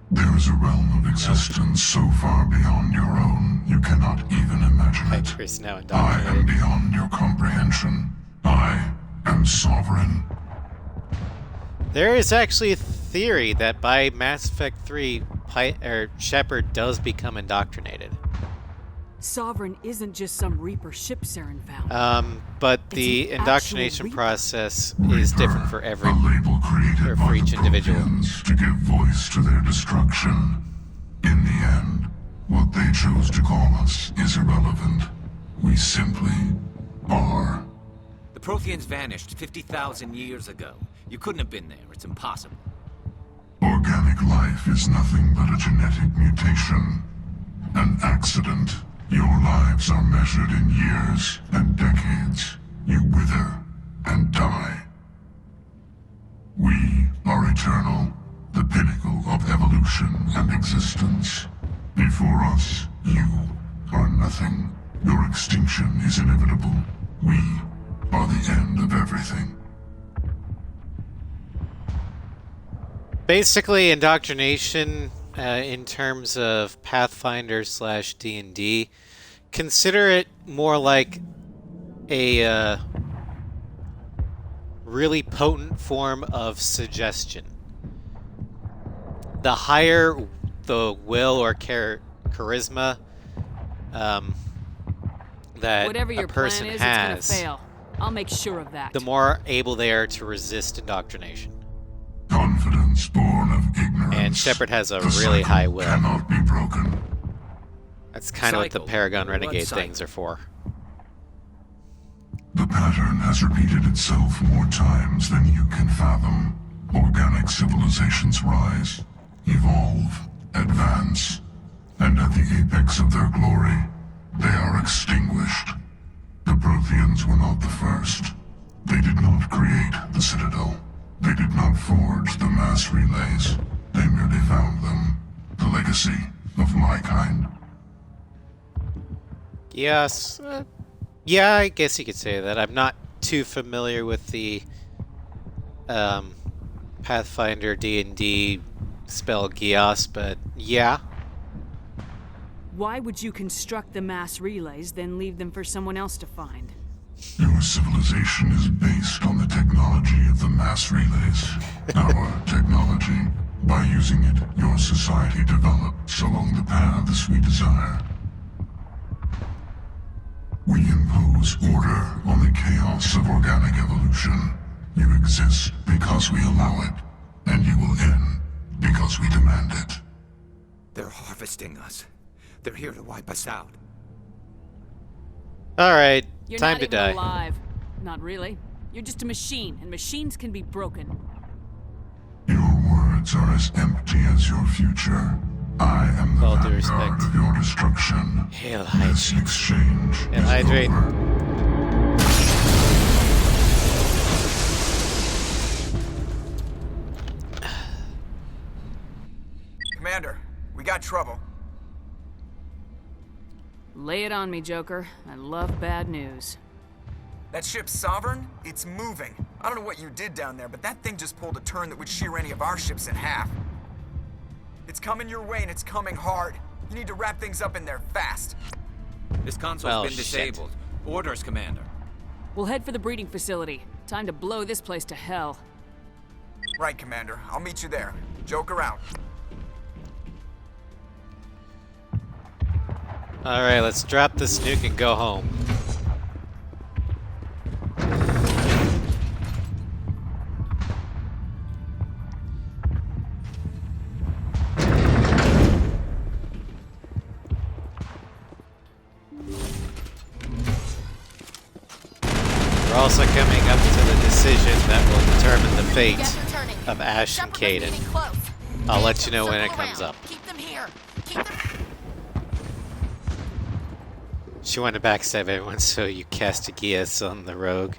There is a realm of existence so far beyond your own, you cannot even imagine it. Now I am beyond your comprehension. I am sovereign. There is actually a theory that by Mass Effect 3, Shepard does become indoctrinated. Sovereign isn't just some Reaper ship Saren found. But the indoctrination process is different for every, label created or for each individual. To give voice to their destruction. In the end, what they chose to call us is irrelevant. We simply are. The Protheans vanished 50,000 years ago. You couldn't have been there. It's impossible. Organic life is nothing but a genetic mutation. An accident. Your lives are measured in years and decades. You wither and die. We are eternal, the pinnacle of evolution and existence. Before us, you are nothing. Your extinction is inevitable. We are the end of everything. Basically, indoctrination, in terms of Pathfinder / D&D, consider it more like a really potent form of suggestion. The higher the will or charisma that Whatever your a person plan is, has, it's gonna fail. I'll make sure of that. the more able they are to resist indoctrination. Confidence born of ignorance. And Shepard has a The really cycle high will. cannot be broken. That's kind of what the Cycle? Paragon What Renegade cycle? things are for. The pattern has repeated itself more times than you can fathom. Organic civilizations rise, evolve, advance, and at the apex of their glory, they are extinguished. The Protheans were not the first. They did not create the Citadel. They did not forge the mass relays. They merely found them. The legacy of my kind. Yes. Yeah, I guess you could say that. I'm not too familiar with the Pathfinder D&D spell Gios, but yeah. Why would you construct the mass relays, then leave them for someone else to find? Your civilization is based on the technology of the mass relays. Our technology. By using it, your society develops along the paths we desire. We impose order on the chaos of organic evolution. You exist because we allow it, and you will end because we demand it. They're harvesting us. They're here to wipe us out. Alright, You're time not to even die. alive. Not really. You're just a machine, and machines can be broken. Your words are as empty as your future. I am the vanguard of your destruction. Hail This exchange Hail is Hydrate. over. Commander, we got trouble. Lay it on me, Joker. I love bad news. That ship's Sovereign? It's moving. I don't know what you did down there, but that thing just pulled a turn that would shear any of our ships in half. It's coming your way, and it's coming hard. You need to wrap things up in there fast. This console's been disabled. Orders, Commander. We'll head for the breeding facility. Time to blow this place to hell. Right, Commander. I'll meet you there. Joker out. Alright, let's drop this nuke and go home. We're also coming up to the decision that will determine the fate of Ash and Caden. I'll let you know when it comes up. Keep them here. Keep them. She wanted to backstab everyone, so you cast a Gias on the rogue,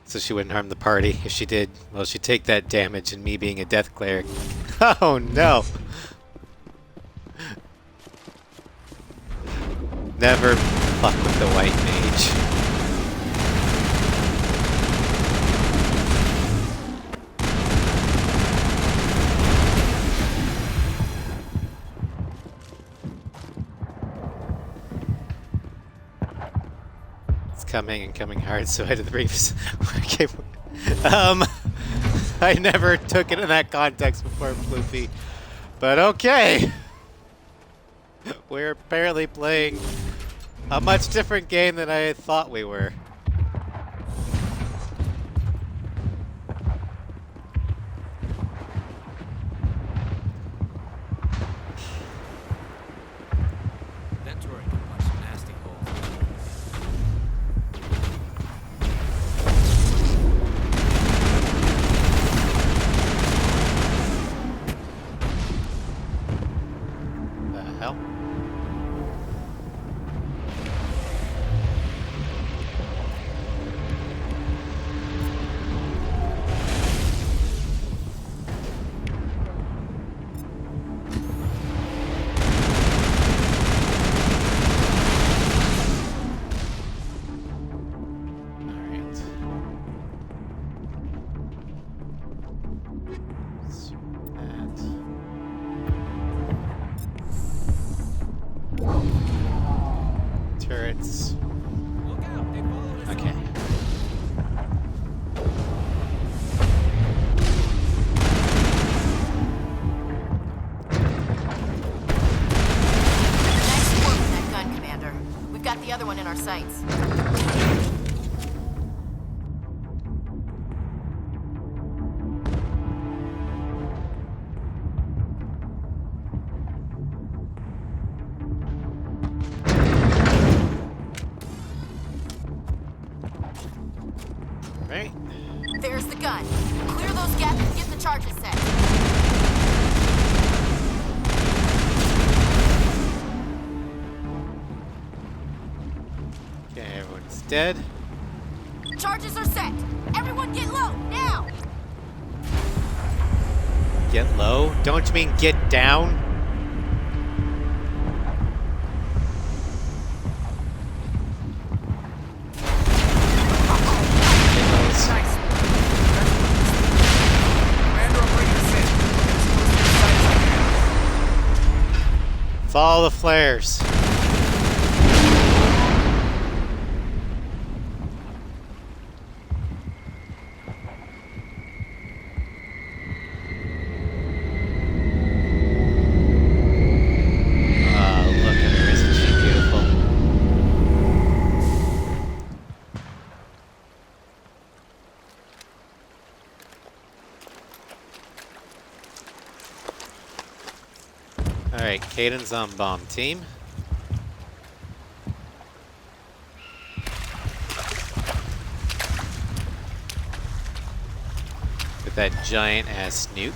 so she wouldn't harm the party. If she did, well, she'd take that damage, and me being a death cleric. Oh no! Never fuck with the white mage. Coming and coming hard, so I did the briefs. Okay. I never took it in that context before, Floofy. But okay. We're apparently playing a much different game than I thought we were. Turrets. Okay. Nice work with that gun, Commander. We've got the other one in our sights. Right. There's the gun. Clear those gaps and get the charges set. Okay, everyone's dead. Charges are set. Everyone get low, now! Get low? Don't you mean get down? Follow the flares. Kaiden's on bomb team. With that giant-ass nuke.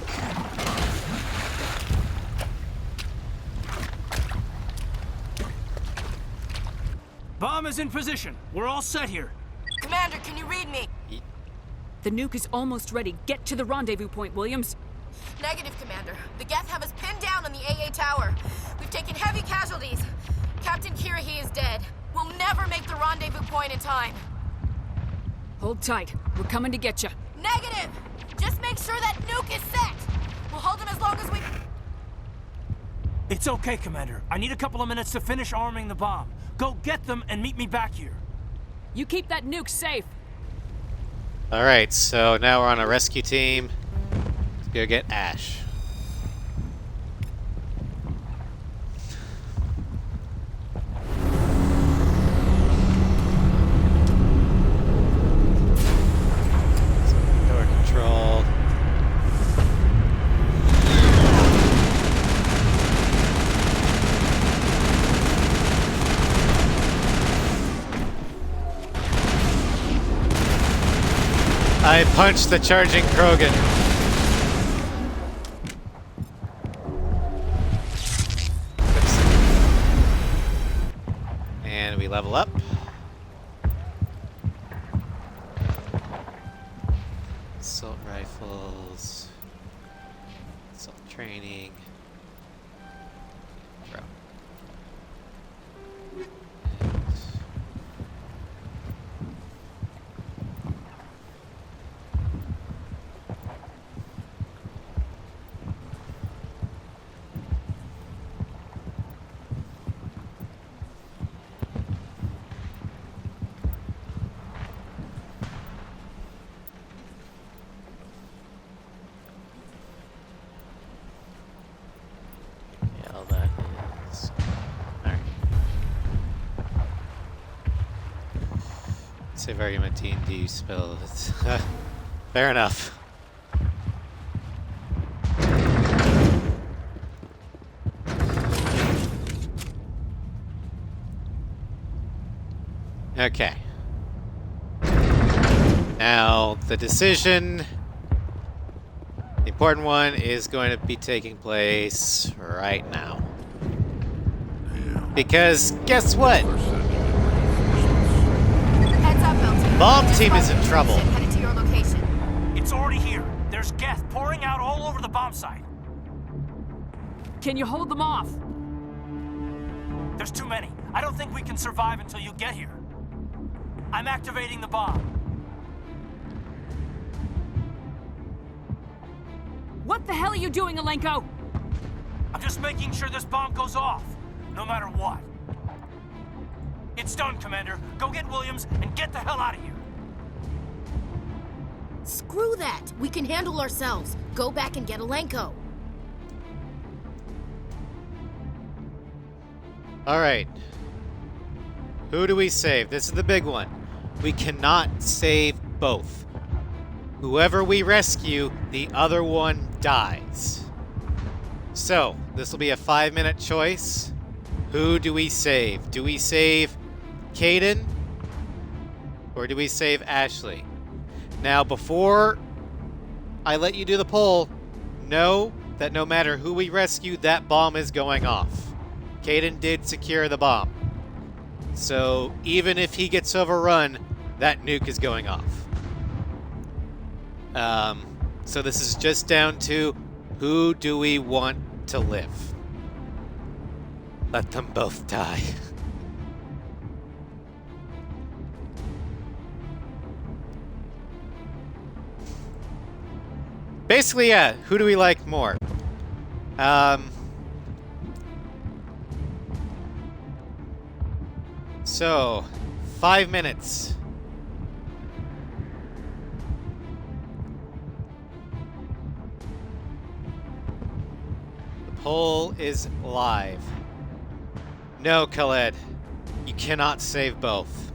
Bomb is in position. We're all set here. Commander, can you read me? The nuke is almost ready. Get to the rendezvous point, Williams. Negative, Commander. The Geth have us pinned down on the AA tower. We've taken heavy casualties. Captain Kirahi is dead. We'll never make the rendezvous point in time. Hold tight. We're coming to get you. Negative! Just make sure that nuke is set! We'll hold him as long as we... It's okay, Commander. I need a couple of minutes to finish arming the bomb. Go get them and meet me back here. You keep that nuke safe. Alright, so now we're on a rescue team. Let's go get Ash. Door control. I punched the charging Krogan. And we level up. Assault rifles. Assault training. Bro. Save argument D&D spell. It's, fair enough. Okay. Now, the decision, the important one, is going to be taking place right now. Because, guess what? Bomb team is in trouble. Headed to your location. It's already here. There's Geth pouring out all over the bomb site. Can you hold them off? There's too many. I don't think we can survive until you get here. I'm activating the bomb. What the hell are you doing, Alenko? I'm just making sure this bomb goes off, no matter what. It's done, Commander. Go get Williams and get the hell out of here. Screw that. We can handle ourselves. Go back and get Alenko. Alright. Who do we save? This is the big one. We cannot save both. Whoever we rescue, the other one dies. So, this will be a 5-minute choice. Who do we save? Do we save Kaiden? Or do we save Ashley? Now, before I let you do the poll, know that no matter who we rescue, that bomb is going off. Kaiden did secure the bomb. So, even if he gets overrun, that nuke is going off. So this is just down to who do we want to live? Let them both die. Basically, yeah, who do we like more? So, 5 minutes. The poll is live. No, Khaled. You cannot save both.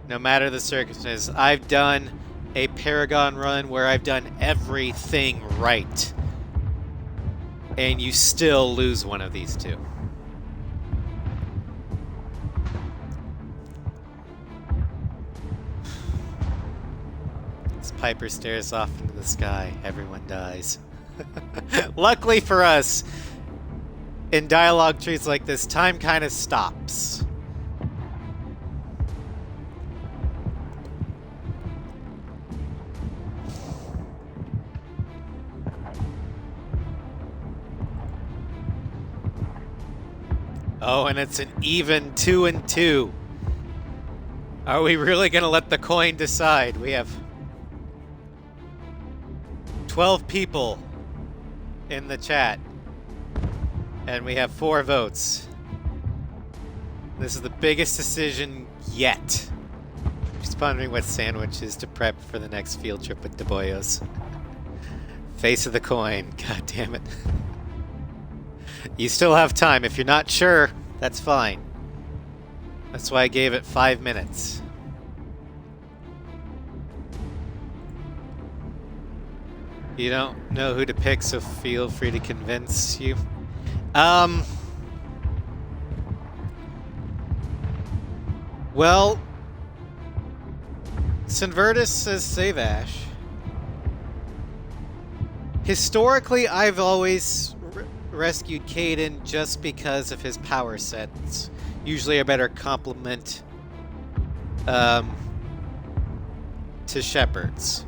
No matter the circumstances. I've done a Paragon run where I've done everything right. and you still lose one of these two. As Piper stares off into the sky, everyone dies. Luckily for us, in dialogue trees like this, time kind of stops. Oh, and it's an even 2 and 2. Are we really going to let the coin decide? We have 12 people in the chat, and we have 4 votes. This is the biggest decision yet. Just pondering what sandwiches to prep for the next field trip with De Boyos. Face of the coin. God damn it. You still have time. If you're not sure, that's fine. That's why I gave it 5 minutes. You don't know who to pick, so feel free to convince you. Well, Sinvertus says save Ash. Historically, I've always rescued Kaidan just because of his power sets. Usually a better complement to Shepard's.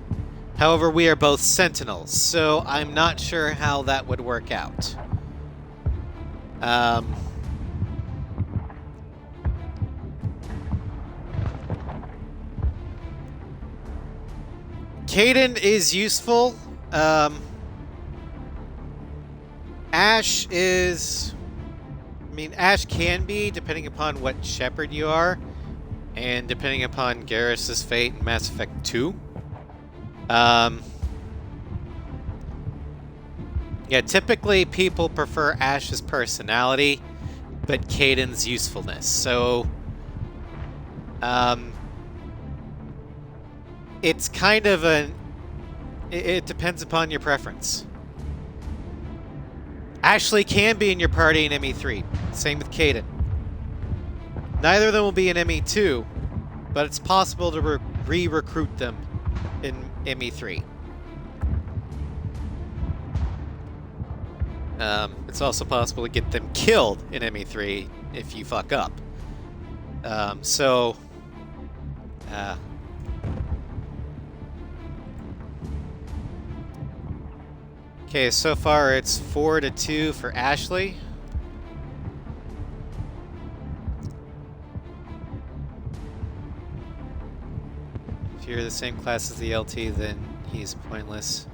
However, we are both Sentinels, so I'm not sure how that would work out. Kaidan is useful. Ash is... I mean, Ash can be, depending upon what Shepard you are, and depending upon Garrus's fate in Mass Effect 2. Yeah, typically people prefer Ash's personality, but Kaidan's usefulness. So, it's kind of an... It depends upon your preference. Ashley can be in your party in ME3. Same with Kaidan. Neither of them will be in ME2, but it's possible to re-recruit them in ME3. It's also possible to get them killed in ME3 if you fuck up. Okay, so far it's 4-2 for Ashley. If you're the same class as the LT, then he's pointless.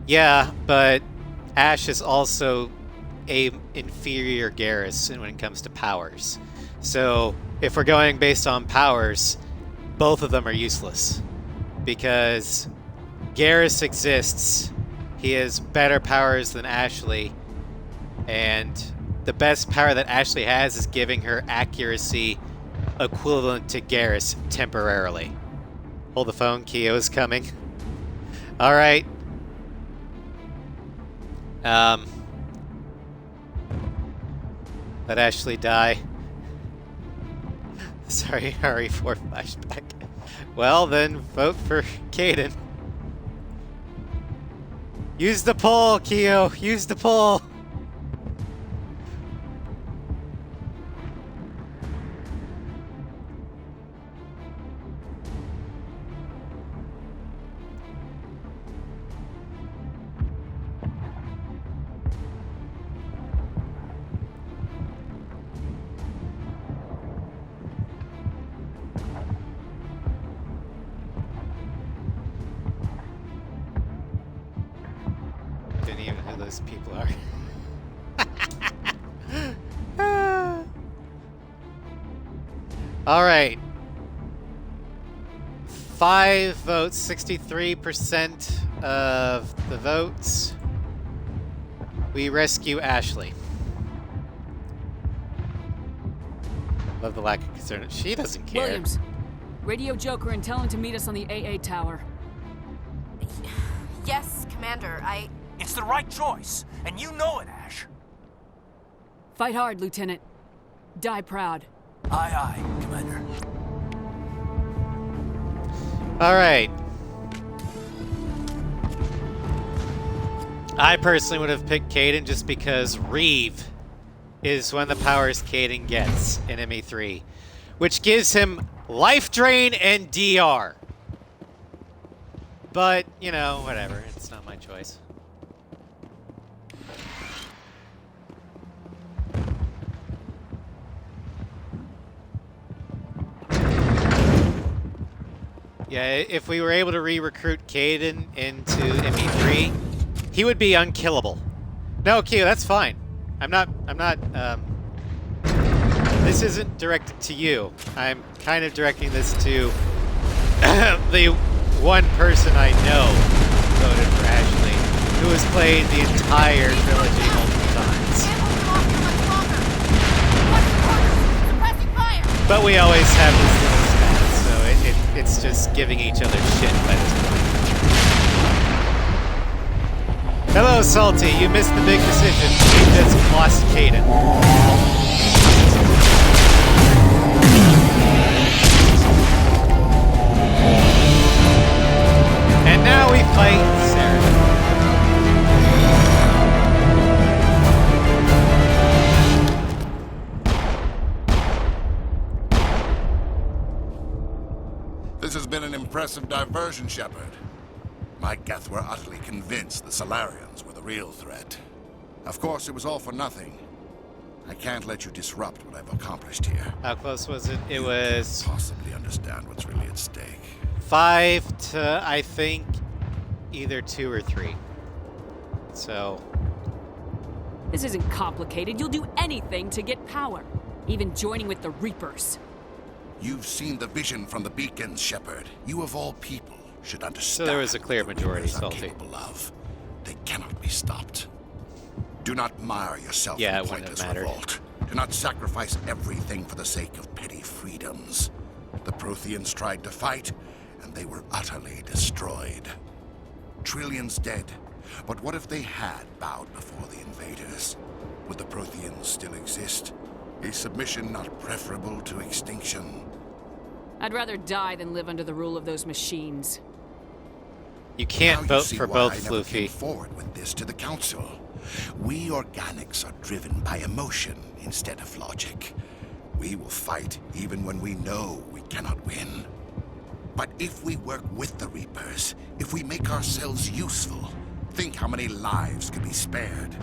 Yeah, but Ash is also a inferior Garrus when it comes to powers. So if we're going based on powers, both of them are useless. Because Garrus exists, he has better powers than Ashley, and the best power that Ashley has is giving her accuracy equivalent to Garrus temporarily. Hold the phone, Kyo's coming. Alright. Let Ashley die. Sorry, RE4 flashback. Well, then vote for Kaidan. Use the poll, Kyo. Use the poll. Didn't even know who those people are. All right. 5 votes, 63% of the votes. We rescue Ashley. Love the lack of concern. She doesn't care. Williams, radio Joker and tell him to meet us on the AA tower. Yes, Commander. It's the right choice, and you know it, Ash. Fight hard, Lieutenant. Die proud. Aye, aye, Commander. All right. I personally would have picked Kaidan just because Reeve is one of the powers Kaidan gets in ME3, which gives him life drain and DR. But, you know, whatever. It's not my choice. Yeah, if we were able to re-recruit Kaidan into ME3, he would be unkillable. No, okay, that's fine. I'm not, this isn't directed to you. I'm kind of directing this to the one person I know who voted for Ashley, who has played the entire trilogy multiple times. But we always have this little spat, so it's just giving each other shit by this point. Hello, Salty. You missed the big decision. We just lost Kaidan. And now we fight Sarah. This has been an impressive diversion, Shepard. My Geth were utterly convinced the Solarians were the real threat. Of course, it was all for nothing. I can't let you disrupt what I've accomplished here. How close was it? It was... possibly understand what's really at stake. 5 to, I think, either 2 or 3. So... This isn't complicated. You'll do anything to get power. Even joining with the Reapers. You've seen the vision from the beacons, Shepard. You of all people should understand. So there was a clear majority, Salty. They cannot be stopped. Do not mire yourself in pointless revolt. Do not sacrifice everything for the sake of petty freedoms. The Protheans tried to fight, and they were utterly destroyed. Trillions dead. But what if they had bowed before the invaders? Would the Protheans still exist? Is submission not preferable to extinction? I'd rather die than live under the rule of those machines. You can't vote for both, I never came forward with this to the Council. We organics are driven by emotion instead of logic. We will fight even when we know we cannot win. But if we work with the Reapers, if we make ourselves useful, think how many lives could be spared.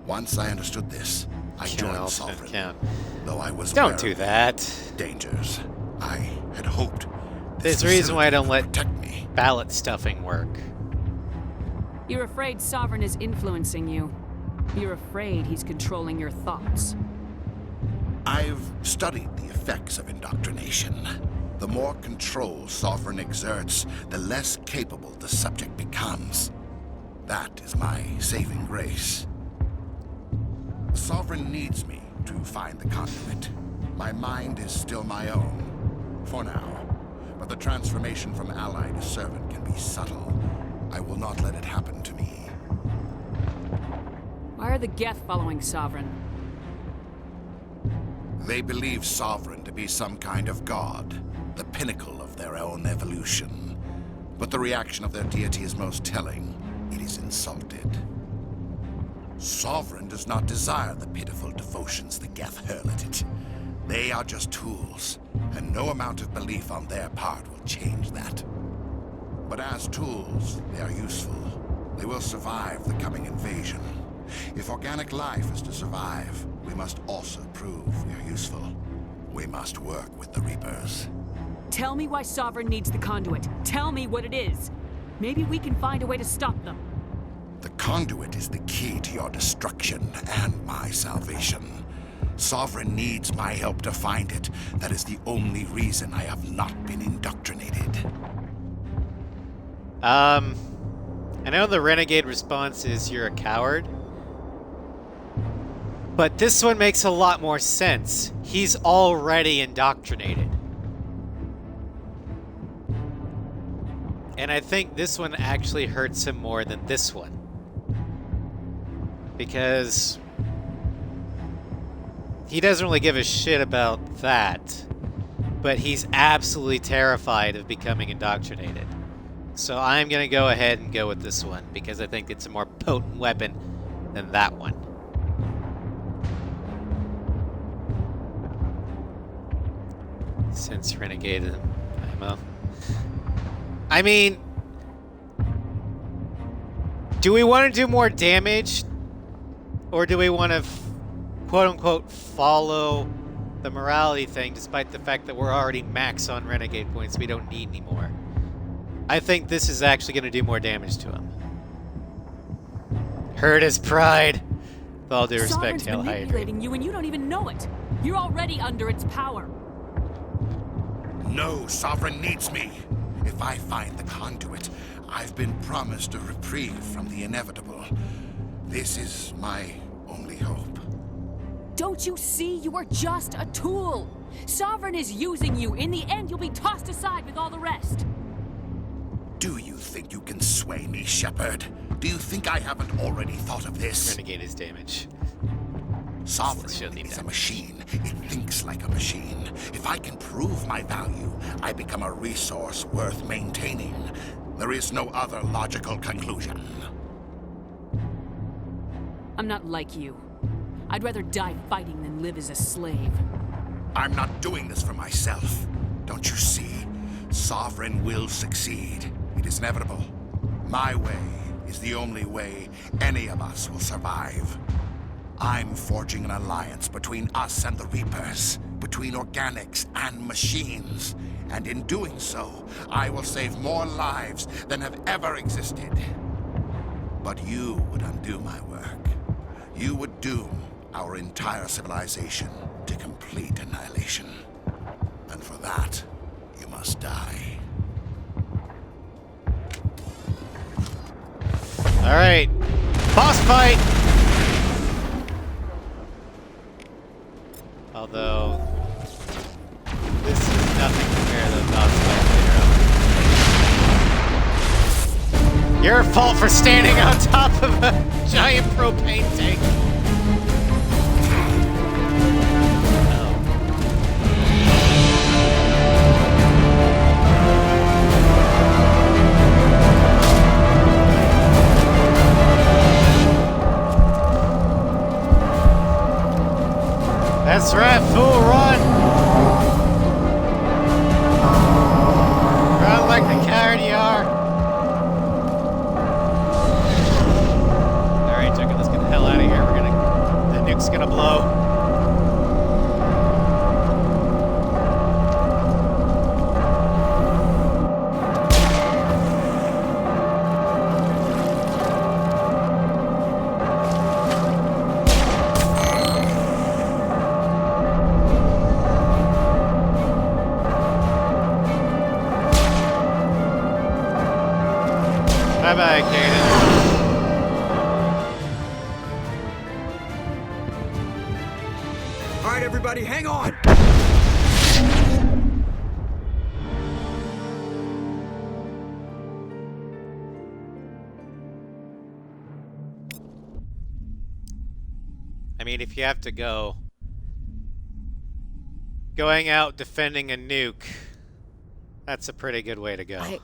Once I understood this, I joined Sovereign. Though I was Don't do that. Dangers. I had hoped. There's a reason why I don't let ballot stuffing work. You're afraid Sovereign is influencing you. You're afraid he's controlling your thoughts. I've studied the effects of indoctrination. The more control Sovereign exerts, the less capable the subject becomes. That is my saving grace. Sovereign needs me to find the conduit. My mind is still my own, for now. But the transformation from ally to servant can be subtle. I will not let it happen to me. Why are the Geth following Sovereign? They believe Sovereign to be some kind of god, the pinnacle of their own evolution. But the reaction of their deity is most telling. It is insulted. Sovereign does not desire the pitiful devotions the Geth hurl at it. They are just tools, and no amount of belief on their part will change that. But as tools, they are useful. They will survive the coming invasion. If organic life is to survive, we must also prove we are useful. We must work with the Reapers. Tell me why Sovereign needs the conduit. Tell me what it is. Maybe we can find a way to stop them. The conduit is the key to your destruction and my salvation. Sovereign needs my help to find it. That is the only reason I have not been indoctrinated. I know the renegade response is you're a coward. But this one makes a lot more sense. He's already indoctrinated. And I think this one actually hurts him more than this one. Because he doesn't really give a shit about that, but he's absolutely terrified of becoming indoctrinated. So I'm going to go ahead and go with this one, because I think it's a more potent weapon than that one. Since Renegade ammo. I mean, do we want to do more damage? Or do we want to, quote-unquote, follow the morality thing, despite the fact that we're already max on Renegade points, we don't need any more? I think this is actually going to do more damage to him. Hurt his pride. With all due respect, Hail Hydra. Manipulating you and you don't even know it. You're already under its power. No, Sovereign needs me. If I find the conduit, I've been promised a reprieve from the inevitable. This is my only hope. Don't you see? You are just a tool. Sovereign is using you. In the end, you'll be tossed aside with all the rest. Do you think you can sway me, Shepard? Do you think I haven't already thought of this? Renegade is damage. Sovereign is a machine. It thinks like a machine. If I can prove my value, I become a resource worth maintaining. There is no other logical conclusion. I'm not like you. I'd rather die fighting than live as a slave. I'm not doing this for myself. Don't you see? Sovereign will succeed. It is inevitable. My way is the only way any of us will survive. I'm forging an alliance between us and the Reapers, between organics and machines. And in doing so, I will save more lives than have ever existed. But you would undo my work. You would doom our entire civilization to complete annihilation. And for that, you must die. Alright. Boss fight! Although, this is nothing compared to the boss fight later on. Your fault for standing on top of a giant propane tank. That's right, fool, run! Run like the coward you are. Alright, Joker, let's get the hell out of here. The nuke's gonna blow. Bye-bye, Kaden. All right, everybody, hang on! I mean, if you have to go, going out defending a nuke, that's a pretty good way to go.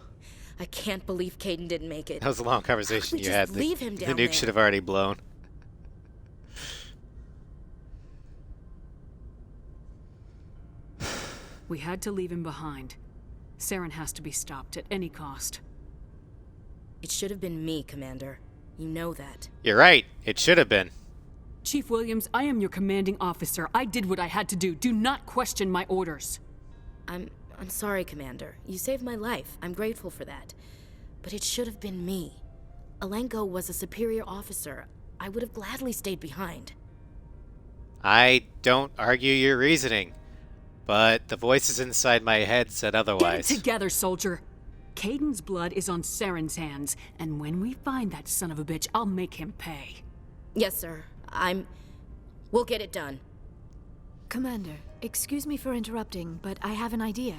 I can't believe Caden didn't make it. That was a long conversation you had. Leave him down the nuke there? should have already blown. We had to leave him behind. Saren has to be stopped at any cost. It should have been me, Commander. You know that. You're right. It should have been. Chief Williams, I am your commanding officer. I did what I had to do. Do not question my orders. I'm sorry, Commander. You saved my life. I'm grateful for that. But it should have been me. Alenko was a superior officer. I would have gladly stayed behind. I don't argue your reasoning, but the voices inside my head said otherwise. Get it together, soldier. Caden's blood is on Saren's hands, and when we find that son of a bitch, I'll make him pay. Yes, sir. We'll get it done. Commander, excuse me for interrupting, but I have an idea.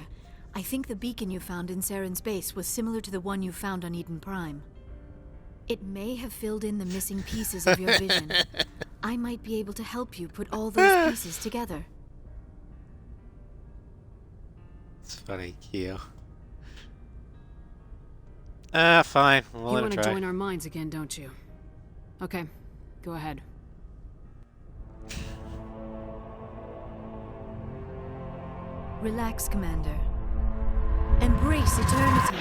I think the beacon you found in Saren's base was similar to the one you found on Eden Prime. It may have filled in the missing pieces of your vision. I might be able to help you put all those pieces together. It's funny, Kyo. Fine. We'll You let want him to try. join our minds again, don't you? Okay, go ahead. Relax, Commander. Embrace eternity.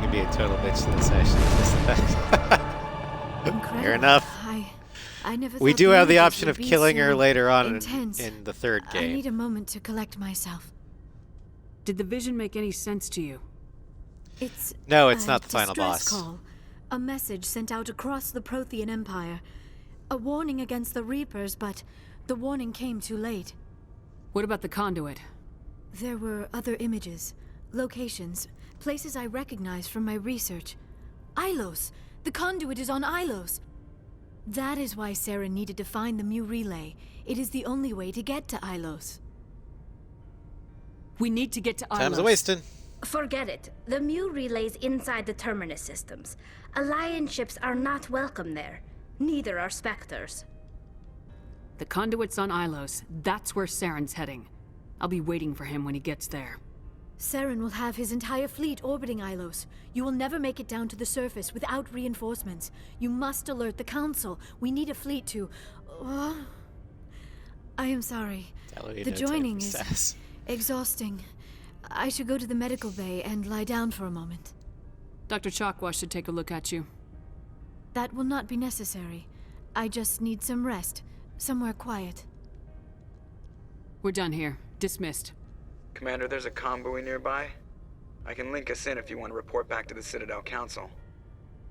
You'd be a total bitch to this, actually. Fair enough. I never We thought do the have the images option would of be killing her so later on intense. in the third I game. need a moment to collect myself. Did the vision make any sense to you? It's No, it's a not the final distress boss. Call. A message sent out across the Prothean Empire. A warning against the Reapers, but the warning came too late. What about the conduit? There were other images, locations, places I recognized from my research. Ilos! The conduit is on Ilos! That is why Saren needed to find the Mu relay. It is the only way to get to Ilos. We need to get to Ilos. Time's a-wasting. Forget it. The Mu relay's inside the Terminus systems. Alliance ships are not welcome there. Neither are Spectres. The conduit's on Ilos. That's where Saren's heading. I'll be waiting for him when he gets there. Saren will have his entire fleet orbiting Ilos. You will never make it down to the surface without reinforcements. You must alert the Council. We need a fleet to... I am sorry. The joining is exhausting. I should go to the medical bay and lie down for a moment. Dr. Chakwa should take a look at you. That will not be necessary. I just need some rest. Somewhere quiet. We're done here. Dismissed. Commander, there's a convoy nearby. I can link us in if you want to report back to the Citadel Council.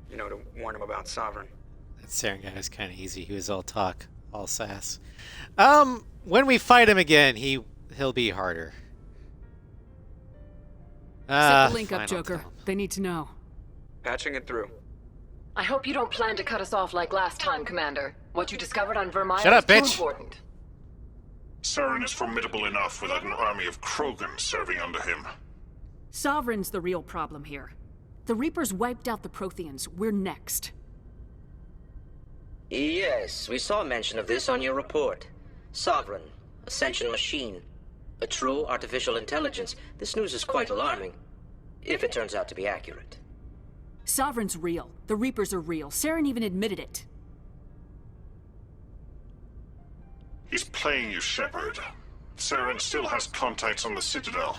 You know, to warn them about Sovereign. That Saren guy was kind of easy. He was all talk, all sass. When we fight him again, he'll be harder. Set the link up, Joker. They need to know. Patching it through. I hope you don't plan to cut us off like last time, Commander. What you discovered on Vermeer Shut up, is bitch. too important. Saren is formidable enough without an army of Krogan serving under him. Sovereign's the real problem here. The Reapers wiped out the Protheans. We're next. Yes, we saw mention of this on your report. Sovereign, Ascension machine. A true artificial intelligence. This news is quite alarming. If it turns out to be accurate. Sovereign's real. The Reapers are real. Saren even admitted it. He's playing you, Shepard. Saren still has contacts on the Citadel.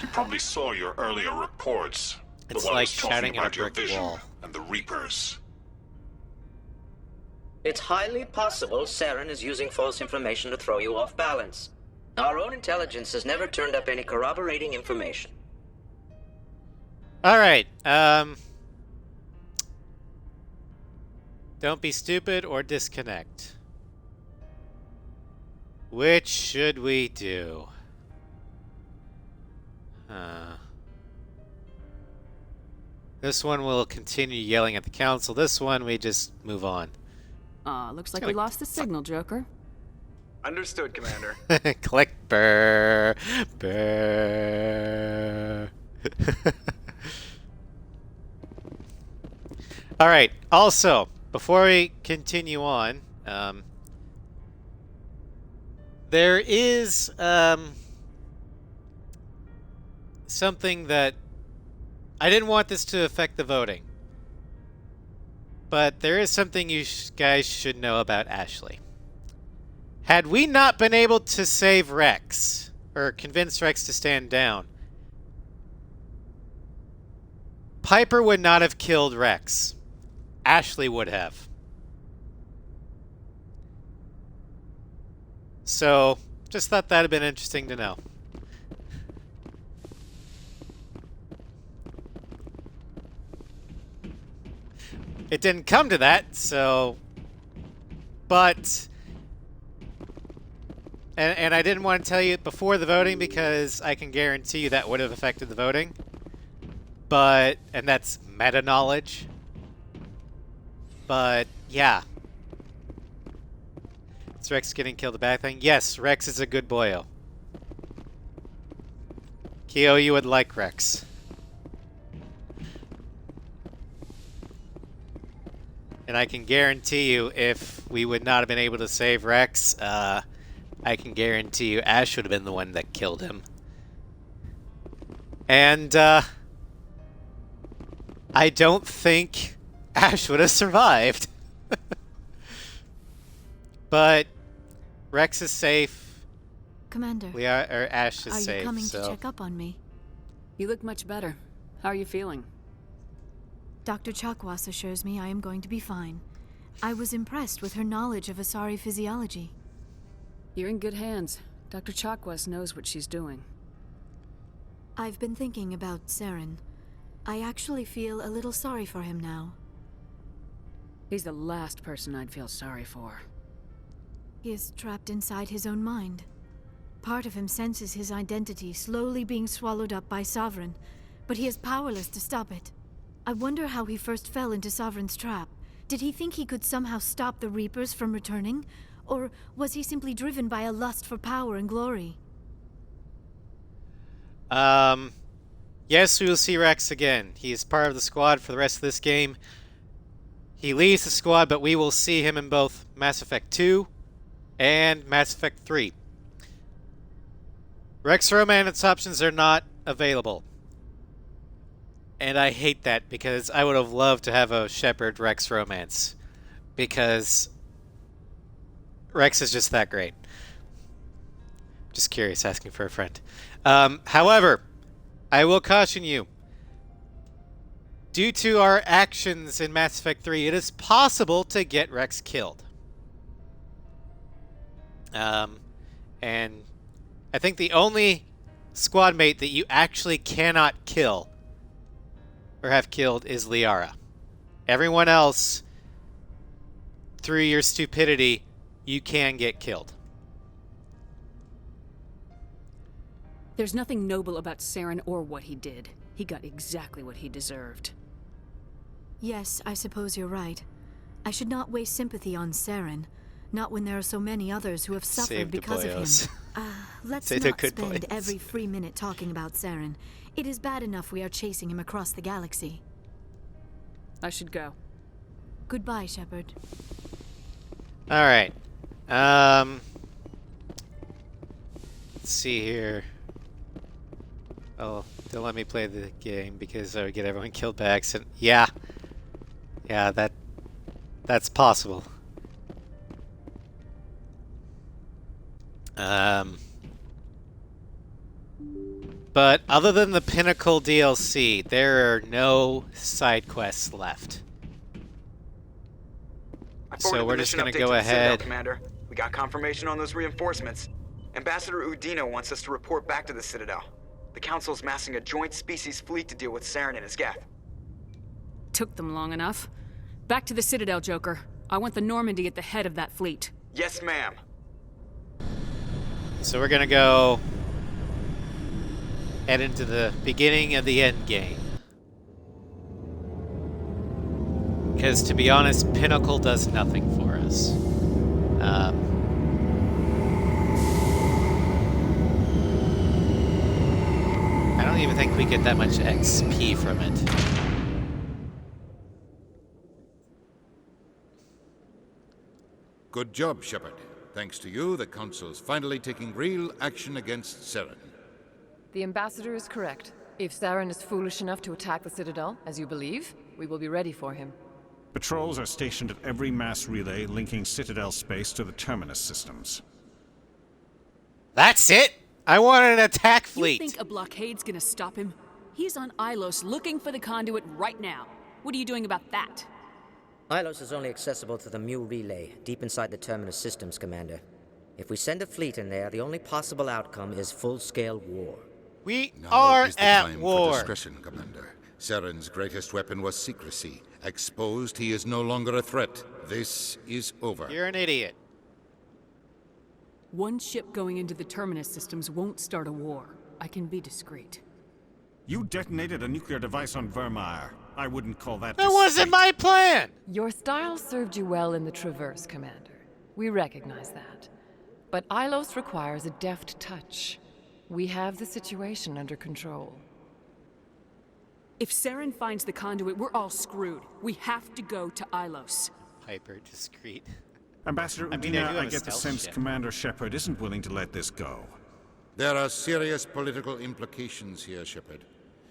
He probably saw your earlier reports. It's the one like was talking shouting at a about your brick vision wall. and the Reapers. It's highly possible Saren is using false information to throw you off balance. Our own intelligence has never turned up any corroborating information. Alright, don't be stupid or disconnect. Which should we do? This one will continue yelling at the council. This one we just move on. Looks like we lost the signal, Joker. Understood, Commander. Click burr. Burr. Alright, also, before we continue on, there is something that I didn't want this to affect the voting, but there is something you guys should know about Ashley. Had we not been able to save Rex, or convince Rex to stand down, Piper would not have killed Rex. Ashley would have. So, just thought that would have been interesting to know. it didn't come to that, so... But... And I didn't want to tell you before the voting because I can guarantee you that would have affected the voting. But... And that's meta-knowledge. But, yeah. Is Rex getting killed a bad thing? Yes, Rex is a good boyo. Keo, you would like Rex. And I can guarantee you, if we would not have been able to save Rex, I can guarantee you Ash would have been the one that killed him. And, I don't think Ash would have survived. But Rex is safe. Commander. Ash is safe. Are you coming to check up on me? You look much better. How are you feeling? Dr. Chakwas assures me I am going to be fine. I was impressed with her knowledge of Asari physiology. You're in good hands. Dr. Chakwas knows what she's doing. I've been thinking about Saren. I actually feel a little sorry for him now. He's the last person I'd feel sorry for. He is trapped inside his own mind. Part of him senses his identity slowly being swallowed up by Sovereign, but he is powerless to stop it. I wonder how he first fell into Sovereign's trap. Did he think he could somehow stop the Reapers from returning? Or was he simply driven by a lust for power and glory? Yes, we will see Rex again. He is part of the squad for the rest of this game. He leaves the squad, but we will see him in both Mass Effect 2 and Mass Effect 3. Rex romance options are not available. And I hate that because I would have loved to have a Shepard Rex romance. Because Rex is just that great. Just curious, asking for a friend. However, I will caution you. Due to our actions in Mass Effect 3, it is possible to get Rex killed. And I think the only squad mate that you actually cannot kill or have killed is Liara. Everyone else, through your stupidity, you can get killed. There's nothing noble about Saren or what he did. He got exactly what he deserved. Yes, I suppose you're right. I should not waste sympathy on Saren, not when there are so many others who have suffered because of him. Let's not spend every free minute talking about Saren. It is bad enough we are chasing him across the galaxy. I should go. Goodbye, Shepard. Alright. Let's see here. Oh, don't let me play the game because I would get everyone killed by accident. Yeah. Yeah, that's possible. But other than the Pinnacle DLC, there are no side quests left. So we're just gonna go ahead. Commander, we got confirmation on those reinforcements. Ambassador Udino wants us to report back to the Citadel. The Council's massing a joint species fleet to deal with Saren and his geth. Took them long enough. Back to the Citadel, Joker. I want the Normandy at the head of that fleet. Yes, ma'am. So we're gonna go head into the beginning of the end game. Because to be honest, Pinnacle does nothing for us. I don't even think we get that much XP from it. Good job, Shepard. Thanks to you, the Council's finally taking real action against Saren. The Ambassador is correct. If Saren is foolish enough to attack the Citadel, as you believe, we will be ready for him. Patrols are stationed at every mass relay linking Citadel space to the Terminus systems. That's it? I want an attack fleet. You think a blockade's gonna stop him? He's on Ilos looking for the conduit right now. What are you doing about that? Ilos is only accessible to the Mu relay, deep inside the Terminus systems, Commander. If we send a fleet in there, the only possible outcome is full-scale war. We now are is the at time war. For discretion, Commander. Saren's greatest weapon was secrecy, Exposed, he is no longer a threat. This is over. You're an idiot. One ship going into the Terminus systems won't start a war. I can be discreet. You detonated a nuclear device on Vermeer. I wouldn't call that That wasn't my plan! Your style served you well in the Traverse, Commander. We recognize that. But Ilos requires a deft touch. We have the situation under control. If Saren finds the conduit, we're all screwed. We have to go to Ilos. Hyper discreet. Ambassador Udina, I get the sense Commander Shepard isn't willing to let this go. There are serious political implications here, Shepard.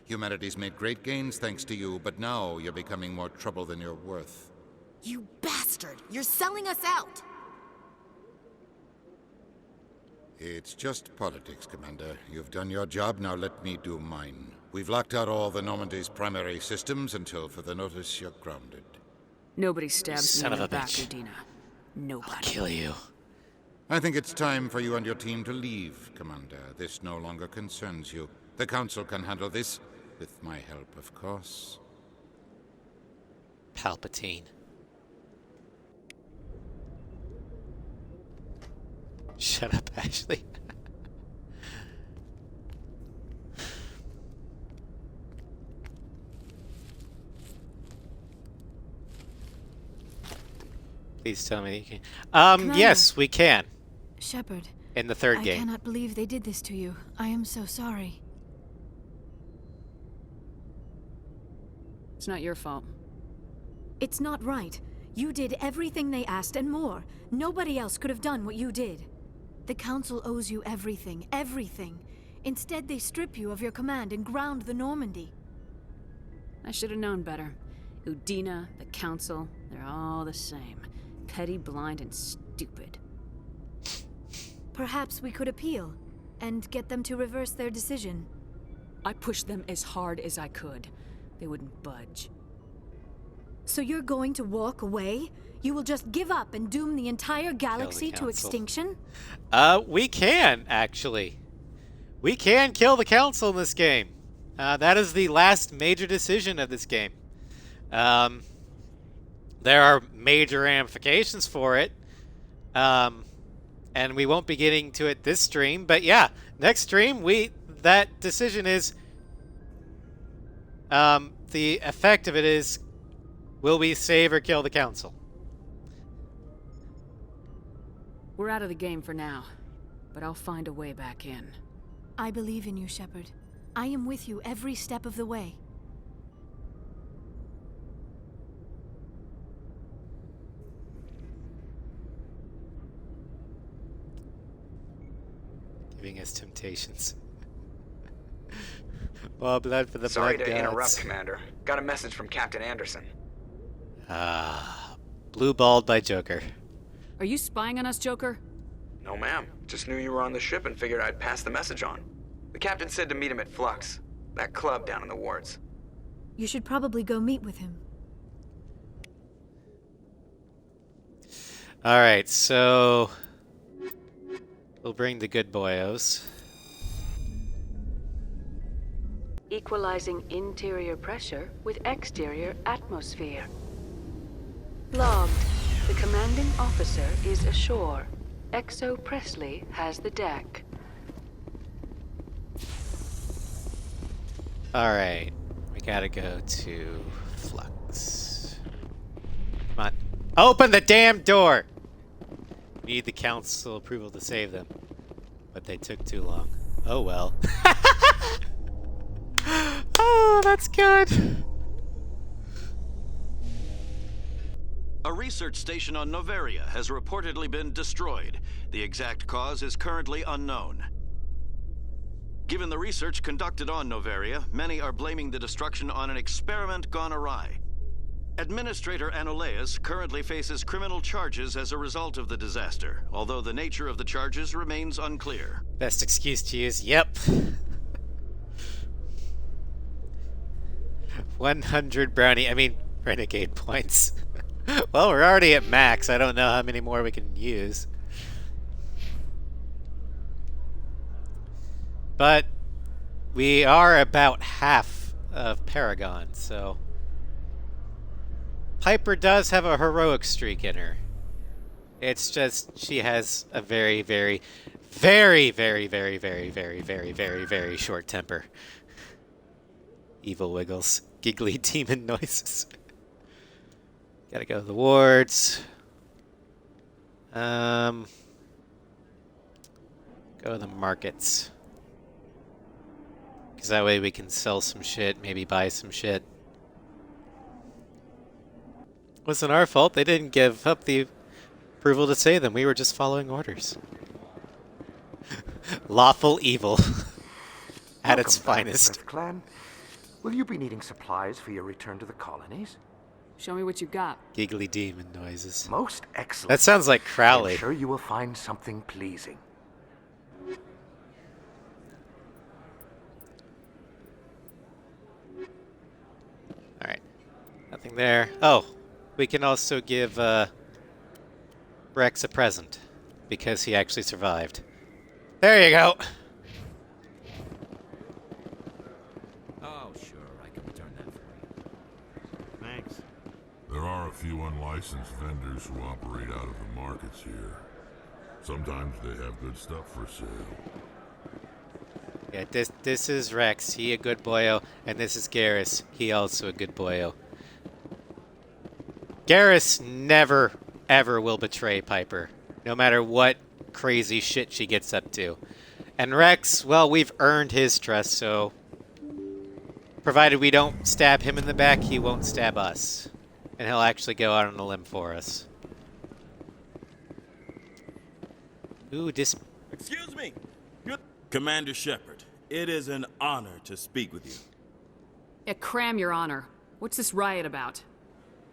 Humanity's made great gains thanks to you, but now you're becoming more trouble than you're worth. You bastard! You're selling us out! It's just politics, Commander. You've done your job, now let me do mine. We've locked out all the Normandy's primary systems until further notice you're grounded. Nobody stabs me in the back, bitch. Udina. Nobody. I'll kill you. I think it's time for you and your team to leave, Commander. This no longer concerns you. The Council can handle this, with my help, of course. Palpatine. Shut up, Ashley. Please tell me you can. Commander. Yes, we can. Shepard. In the third game. I cannot believe they did this to you. I am so sorry. It's not your fault. It's not right. You did everything they asked and more. Nobody else could have done what you did. The Council owes you everything, everything. Instead, they strip you of your command and ground the Normandy. I should have known better. Udina, the Council, they're all the same. Petty, blind, and stupid. Perhaps we could appeal and get them to reverse their decision. I pushed them as hard as I could. They wouldn't budge. So you're going to walk away? You will just give up and doom the entire galaxy to extinction? We can, actually. We can kill the Council in this game. That is the last major decision of this game. There are major ramifications for it. And we won't be getting to it this stream, but yeah, next stream, that decision is, the effect of it is, will we save or kill the Council? We're out of the game for now, but I'll find a way back in. I believe in you, Shepard. I am with you every step of the way. Giving us temptations. More blood for the Sorry blood to gods. interrupt, Commander. Got a message from Captain Anderson. Blue-balled by Joker. Are you spying on us, Joker? No, ma'am. Just knew you were on the ship and figured I'd pass the message on. The captain said to meet him at Flux, that club down in the wards. You should probably go meet with him. Alright, so we'll bring the good boyos. Equalizing interior pressure with exterior atmosphere. Logged. The commanding officer is ashore. Exo Presley has the deck. Alright, we gotta go to Flux. Come on. Open the damn door! We need the Council approval to save them. But they took too long. Oh well. Oh, that's good! A research station on Noveria has reportedly been destroyed. The exact cause is currently unknown. Given the research conducted on Noveria, many are blaming the destruction on an experiment gone awry. Administrator Anoleus currently faces criminal charges as a result of the disaster, although the nature of the charges remains unclear. Best excuse to use, yep. 100 renegade points. Well, we're already at max. I don't know how many more we can use. But we are about half of Paragon, so Piper does have a heroic streak in her. It's just she has a very, very, very, very, very, very, very, very, very, very short temper. Evil wiggles. Giggly demon noises. Gotta go to the wards. Go to the markets. Because that way we can sell some shit, maybe buy some shit. Wasn't our fault. They didn't give up the approval to say them. We were just following orders. Lawful evil. At its finest. Clan. Will you be needing supplies for your return to the colonies? Show me what you've got. Giggly demon noises. Most excellent. That sounds like Crowley. I'm sure you will find something pleasing. Alright. Nothing there. Oh, we can also give Rex a present. Because he actually survived. There you go! Oh, sure, I can return that for you. Thanks. There are a few unlicensed vendors who operate out of the markets here. Sometimes they have good stuff for sale. Yeah, this is Rex. He a good boyo. And this is Garrus. He also a good boyo. Garrus never, ever will betray Piper. No matter what crazy shit she gets up to. And Rex, well, we've earned his trust, so... provided we don't stab him in the back, he won't stab us. And he'll actually go out on a limb for us. Ooh, Excuse me! Commander Shepard, it is an honor to speak with you. Yeah, cram your honor. What's this riot about?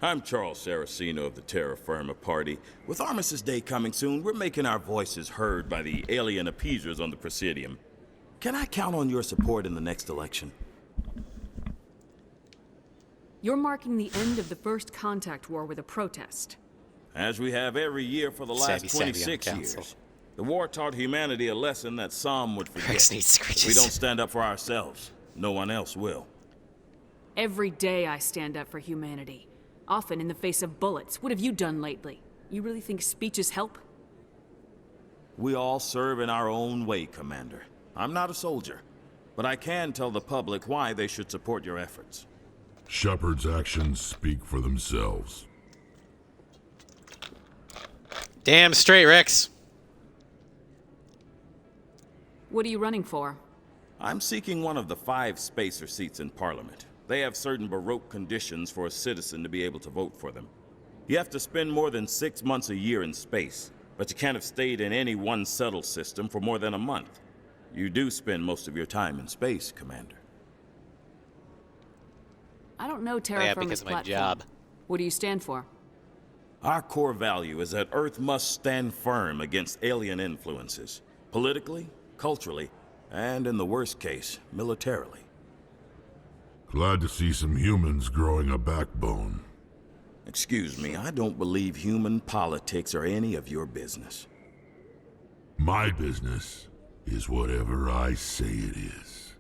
I'm Charles Saraceno of the Terra Firma Party. With Armistice Day coming soon, we're making our voices heard by the alien appeasers on the Presidium. Can I count on your support in the next election? You're marking the end of the First Contact War with a protest. As we have every year for the last 26 years. The war taught humanity a lesson that some would forget. If we don't stand up for ourselves, no one else will. Every day I stand up for humanity. Often in the face of bullets. What have you done lately? You really think speeches help? We all serve in our own way, Commander. I'm not a soldier, but I can tell the public why they should support your efforts. Shepard's actions speak for themselves. Damn straight, Rex. What are you running for? I'm seeking one of the 5 spacer seats in Parliament. They have certain baroque conditions for a citizen to be able to vote for them. You have to spend more than 6 months a year in space, but you can't have stayed in any one settled system for more than a month. You do spend most of your time in space, Commander. I don't know Terra Firma's because of my platform. job. What do you stand for? Our core value is that Earth must stand firm against alien influences. Politically, culturally, and in the worst case, militarily. Glad to see some humans growing a backbone. Excuse me, I don't believe human politics are any of your business. My business is whatever I say it is.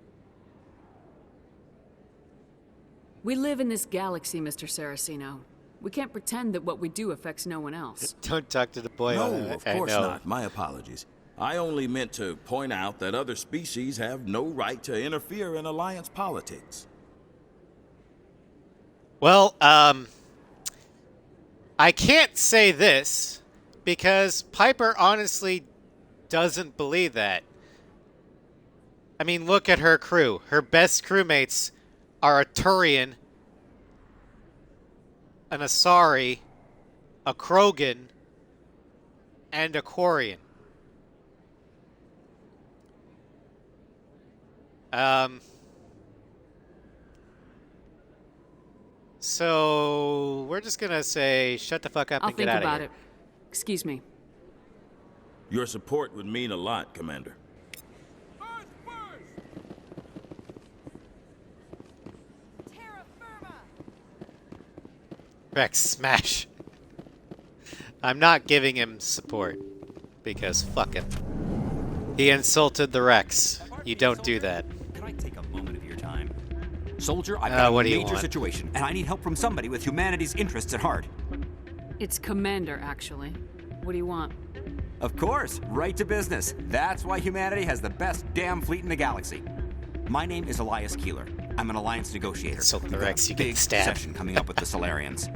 We live in this galaxy, Mr. Saraceno. We can't pretend that what we do affects no one else. Don't talk to the boy. No, of course not. My apologies. I only meant to point out that other species have no right to interfere in alliance politics. Well, I can't say this because Piper honestly doesn't believe that. I mean, look at her crew. Her best crewmates are a Turian, an Asari, a Krogan, and a Quarian. So we're just gonna say shut the fuck up I'll and get think out of about here. it. Excuse me. Your support would mean a lot, Commander. Rex, smash. I'm not giving him support because fuck him. He insulted the Rex. You don't do that. Could I take a moment of your time? Soldier, I've got what a do you major want? situation, and I need help from somebody with humanity's interests at heart. It's Commander, actually. What do you want? Of course, right to business. That's why humanity has the best damn fleet in the galaxy. My name is Elias Keeler. I'm an alliance negotiator. So We've got Rex, a you get big stabbed. session coming up with the Solarians.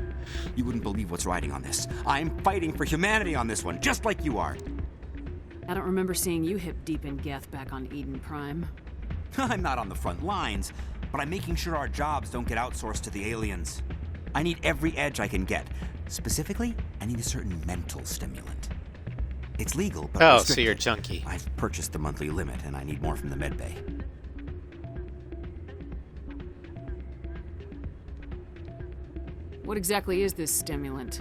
You wouldn't believe what's riding on this. I'm fighting for humanity on this one, just like you are. I don't remember seeing you hip deep in Geth back on Eden Prime. I'm not on the front lines, but I'm making sure our jobs don't get outsourced to the aliens. I need every edge I can get. Specifically, I need a certain mental stimulant. It's legal, but Oh, so restricted. you're junkie. I've purchased the monthly limit, and I need more from the medbay. What exactly is this stimulant?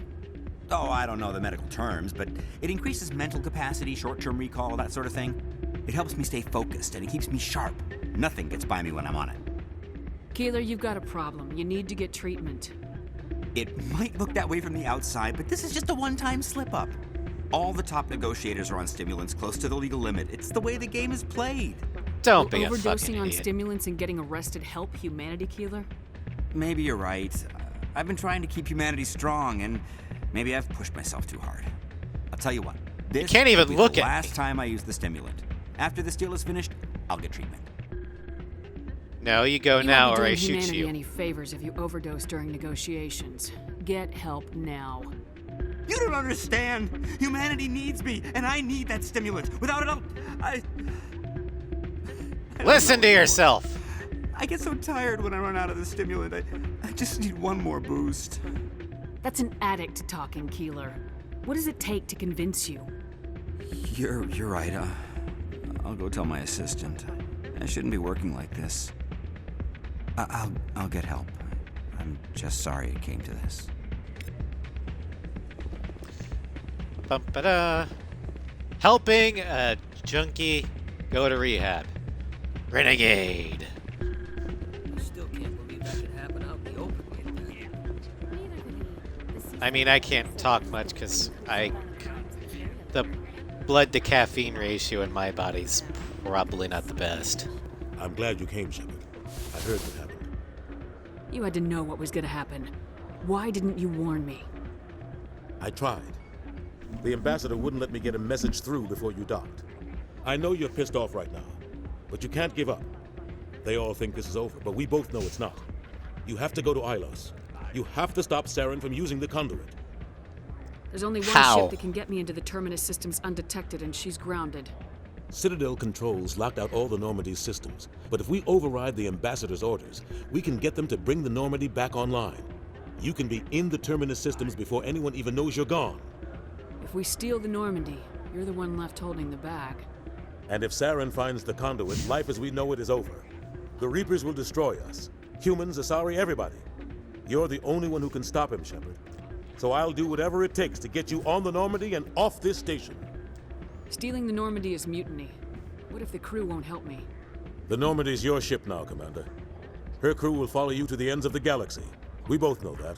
Oh, I don't know the medical terms, but it increases mental capacity, short-term recall, that sort of thing. It helps me stay focused, and it keeps me sharp. Nothing gets by me when I'm on it. Keeler, you've got a problem. You need to get treatment. It might look that way from the outside, but this is just a one-time slip-up. All the top negotiators are on stimulants close to the legal limit. It's the way the game is played. Don't be a Overdosing fucking on idiot. stimulants and getting arrested help humanity, Keeler? Maybe you're right. I've been trying to keep humanity strong, and maybe I've pushed myself too hard. I'll tell you what. This can't even will be look the at last time I use the stimulant. After this deal is finished, I'll get treatment. No, you go You now, won't be or I doing shoot humanity you. any favors if you overdose during negotiations. Get help now. You don't understand. Humanity needs me, and I need that stimulant. Without it, I Listen to yourself. I get so tired when I run out of the stimulant. I just need one more boost. That's an addict talking, Keeler. What does it take to convince you? You're right. I'll go tell my assistant. I shouldn't be working like this. I'll get help. I'm just sorry it came to this. Bum-ba-da. Helping a junkie go to rehab. Renegade. I still can't believe that could happen out in the open like that. I mean, I can't talk much because the blood to caffeine ratio in my body's probably not the best. I'm glad you came, Shepard. I heard what happened. You had to know what was gonna happen. Why didn't you warn me? I tried. The ambassador wouldn't let me get a message through before you docked. I know you're pissed off right now, but you can't give up. They all think this is over, but we both know it's not. You have to go to Ilos. You have to stop Saren from using the conduit. There's only one How? ship that can get me into the Terminus systems undetected, and she's grounded. Citadel controls locked out all the Normandy's systems, but if we override the ambassador's orders, we can get them to bring the Normandy back online. You can be in the Terminus systems before anyone even knows you're gone. If we steal the Normandy, you're the one left holding the bag. And if Saren finds the conduit, life as we know it is over. The Reapers will destroy us. Humans, Asari, everybody. You're the only one who can stop him, Shepard. So I'll do whatever it takes to get you on the Normandy and off this station. Stealing the Normandy is mutiny. What if the crew won't help me? The Normandy's your ship now, Commander. Her crew will follow you to the ends of the galaxy. We both know that.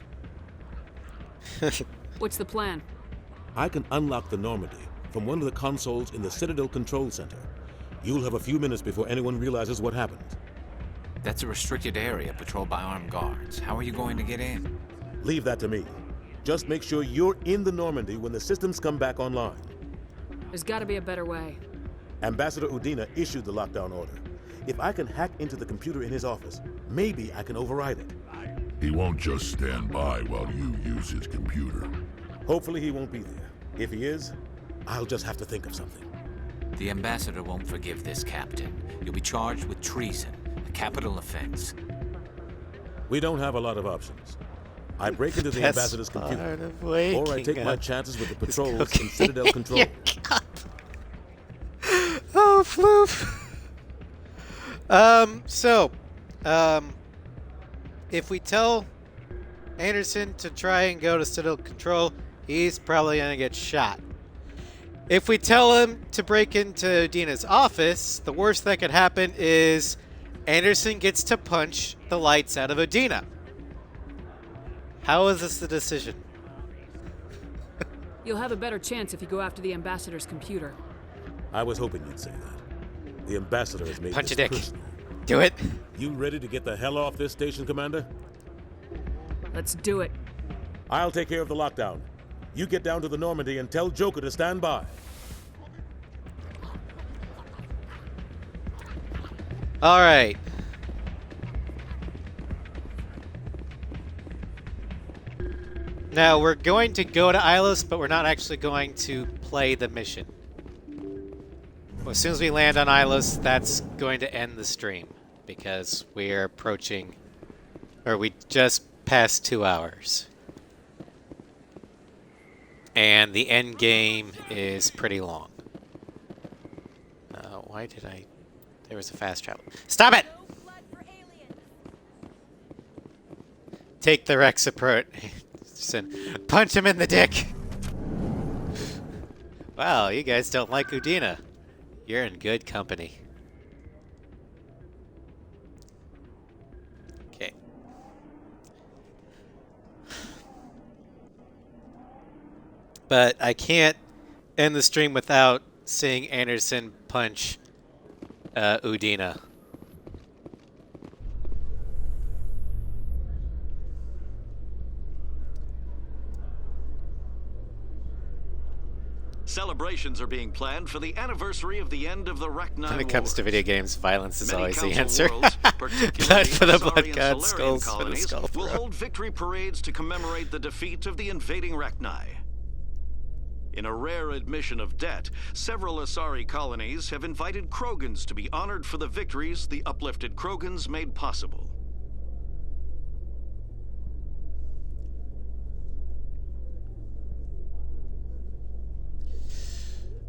What's the plan? I can unlock the Normandy from one of the consoles in the Citadel Control Center. You'll have a few minutes before anyone realizes what happened. That's a restricted area patrolled by armed guards. How are you going to get in? Leave that to me. Just make sure you're in the Normandy when the systems come back online. There's gotta be a better way. Ambassador Udina issued the lockdown order. If I can hack into the computer in his office, maybe I can override it. He won't just stand by while you use his computer. Hopefully he won't be there. If he is, I'll just have to think of something. The ambassador won't forgive this, Captain. You'll be charged with treason, a capital offense. We don't have a lot of options. I break into the Best ambassador's computer, part of or I waking take my up chances with the is patrols in cooking Citadel Control. your cup. Oh, floof. If we tell Anderson to try and go to Citadel Control, he's probably gonna get shot. If we tell him to break into Dina's office, the worst that could happen is Anderson gets to punch the lights out of Odina. How is this the decision? You'll have a better chance if you go after the ambassador's computer. I was hoping you'd say that. The ambassador has made Punch this a dick. personal. Do it. You ready to get the hell off this station, Commander? Let's do it. I'll take care of the lockdown. You get down to the Normandy and tell Joker to stand by. All right. Now, we're going to go to Ilos, but we're not actually going to play the mission. As soon as we land on Ilos, that's going to end the stream, because we're approaching, or we just passed 2 hours. And the end game is pretty long. Why did I... There was a fast travel. Stop it! Take the Rex approach. Punch him in the dick! Wow, you guys don't like Udina. You're in good company. Okay. But I can't end the stream without seeing Anderson punch Udina. Celebrations are being planned for the anniversary of the end of the Rachni When it comes to video games, violence is Many always the council answer. worlds, particularly Blood for the Asari blood and god, Solarian skulls for the colonies, skull will throat. hold victory parades to commemorate the defeat of the invading Rachni. In a rare admission of debt, several Asari colonies have invited Krogans to be honored for the victories the uplifted Krogans made possible.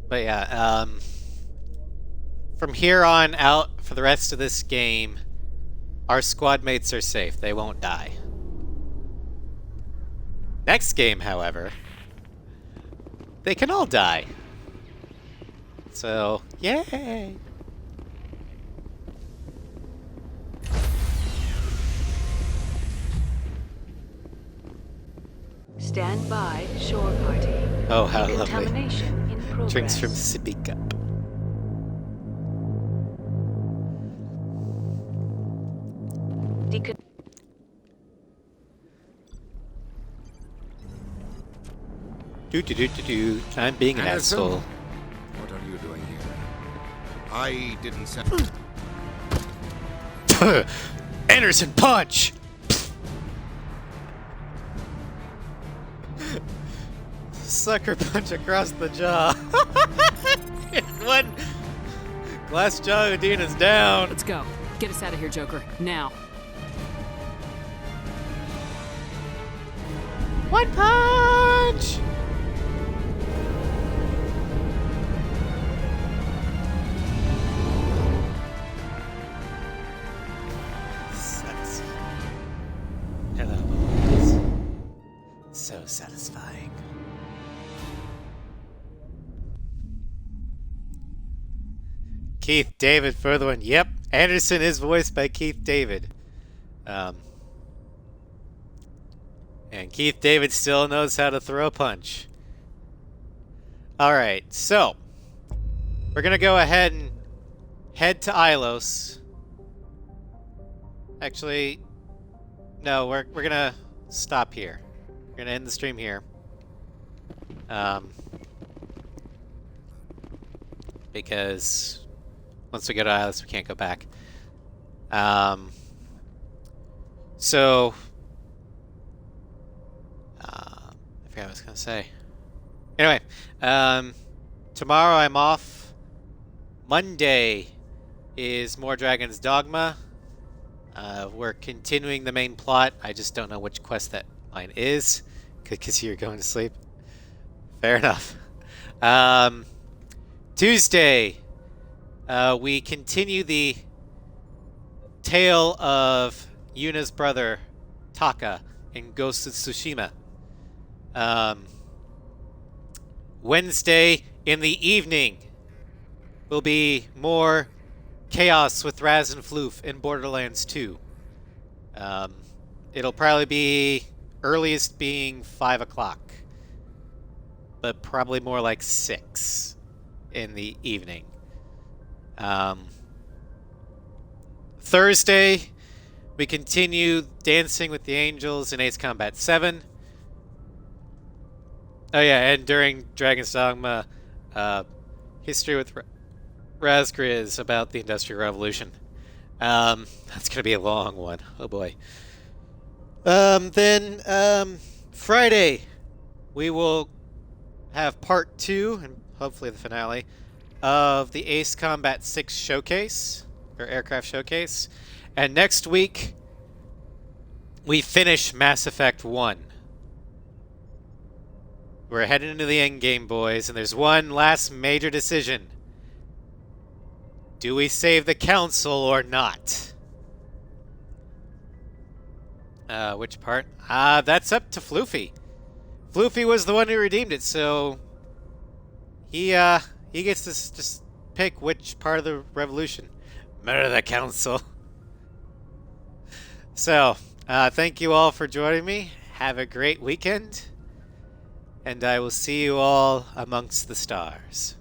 But yeah, from here on out, for the rest of this game, our squad mates are safe. They won't die. Next game, however, they can all die. So, yay! Stand by, shore party. Oh, how lovely. Contamination in progress. Drinks from sippy cup. Do. I'm being an Anderson? asshole. What are you doing here? I didn't send... Anderson, punch! Sucker punch across the jaw. One glass jaw Udina's down. Let's go. Get us out of here, Joker. Now. One punch! Sucks. Hello, boys. So satisfying. Keith David for the one. Yep, Anderson is voiced by Keith David. And Keith David still knows how to throw a punch. Alright, so we're going to go ahead and head to Ilos. Actually, no, we're going to stop here. We're going to end the stream here. Because once we go to Ilos, we can't go back. So I forgot what I was going to say. Anyway, tomorrow I'm off. Monday is More Dragon's Dogma. We're continuing the main plot. I just don't know which quest that line is, because you're going to sleep. Fair enough. Tuesday, we continue the tale of Yuna's brother, Taka, in Ghost of Tsushima. Wednesday in the evening will be more chaos with Raz and Floof in Borderlands 2. It'll probably be earliest being 5 o'clock, but probably more like 6 in the evening. Thursday, we continue Dancing with the Angels in Ace Combat 7. Oh yeah, and during Dragon's Dogma, History with Razgriz about the Industrial Revolution. That's gonna be a long one. Oh boy. Then Friday, we will have part 2, and hopefully the finale, of the Ace Combat 6 showcase, or aircraft showcase. And next week, we finish Mass Effect 1. We're heading into the end game, boys, and there's one last major decision. Do we save the Council or not? Which part? That's up to Floofy. Floofy was the one who redeemed it, so he gets to just pick which part of the revolution. Murder the Council. So, thank you all for joining me. Have a great weekend. And I will see you all amongst the stars.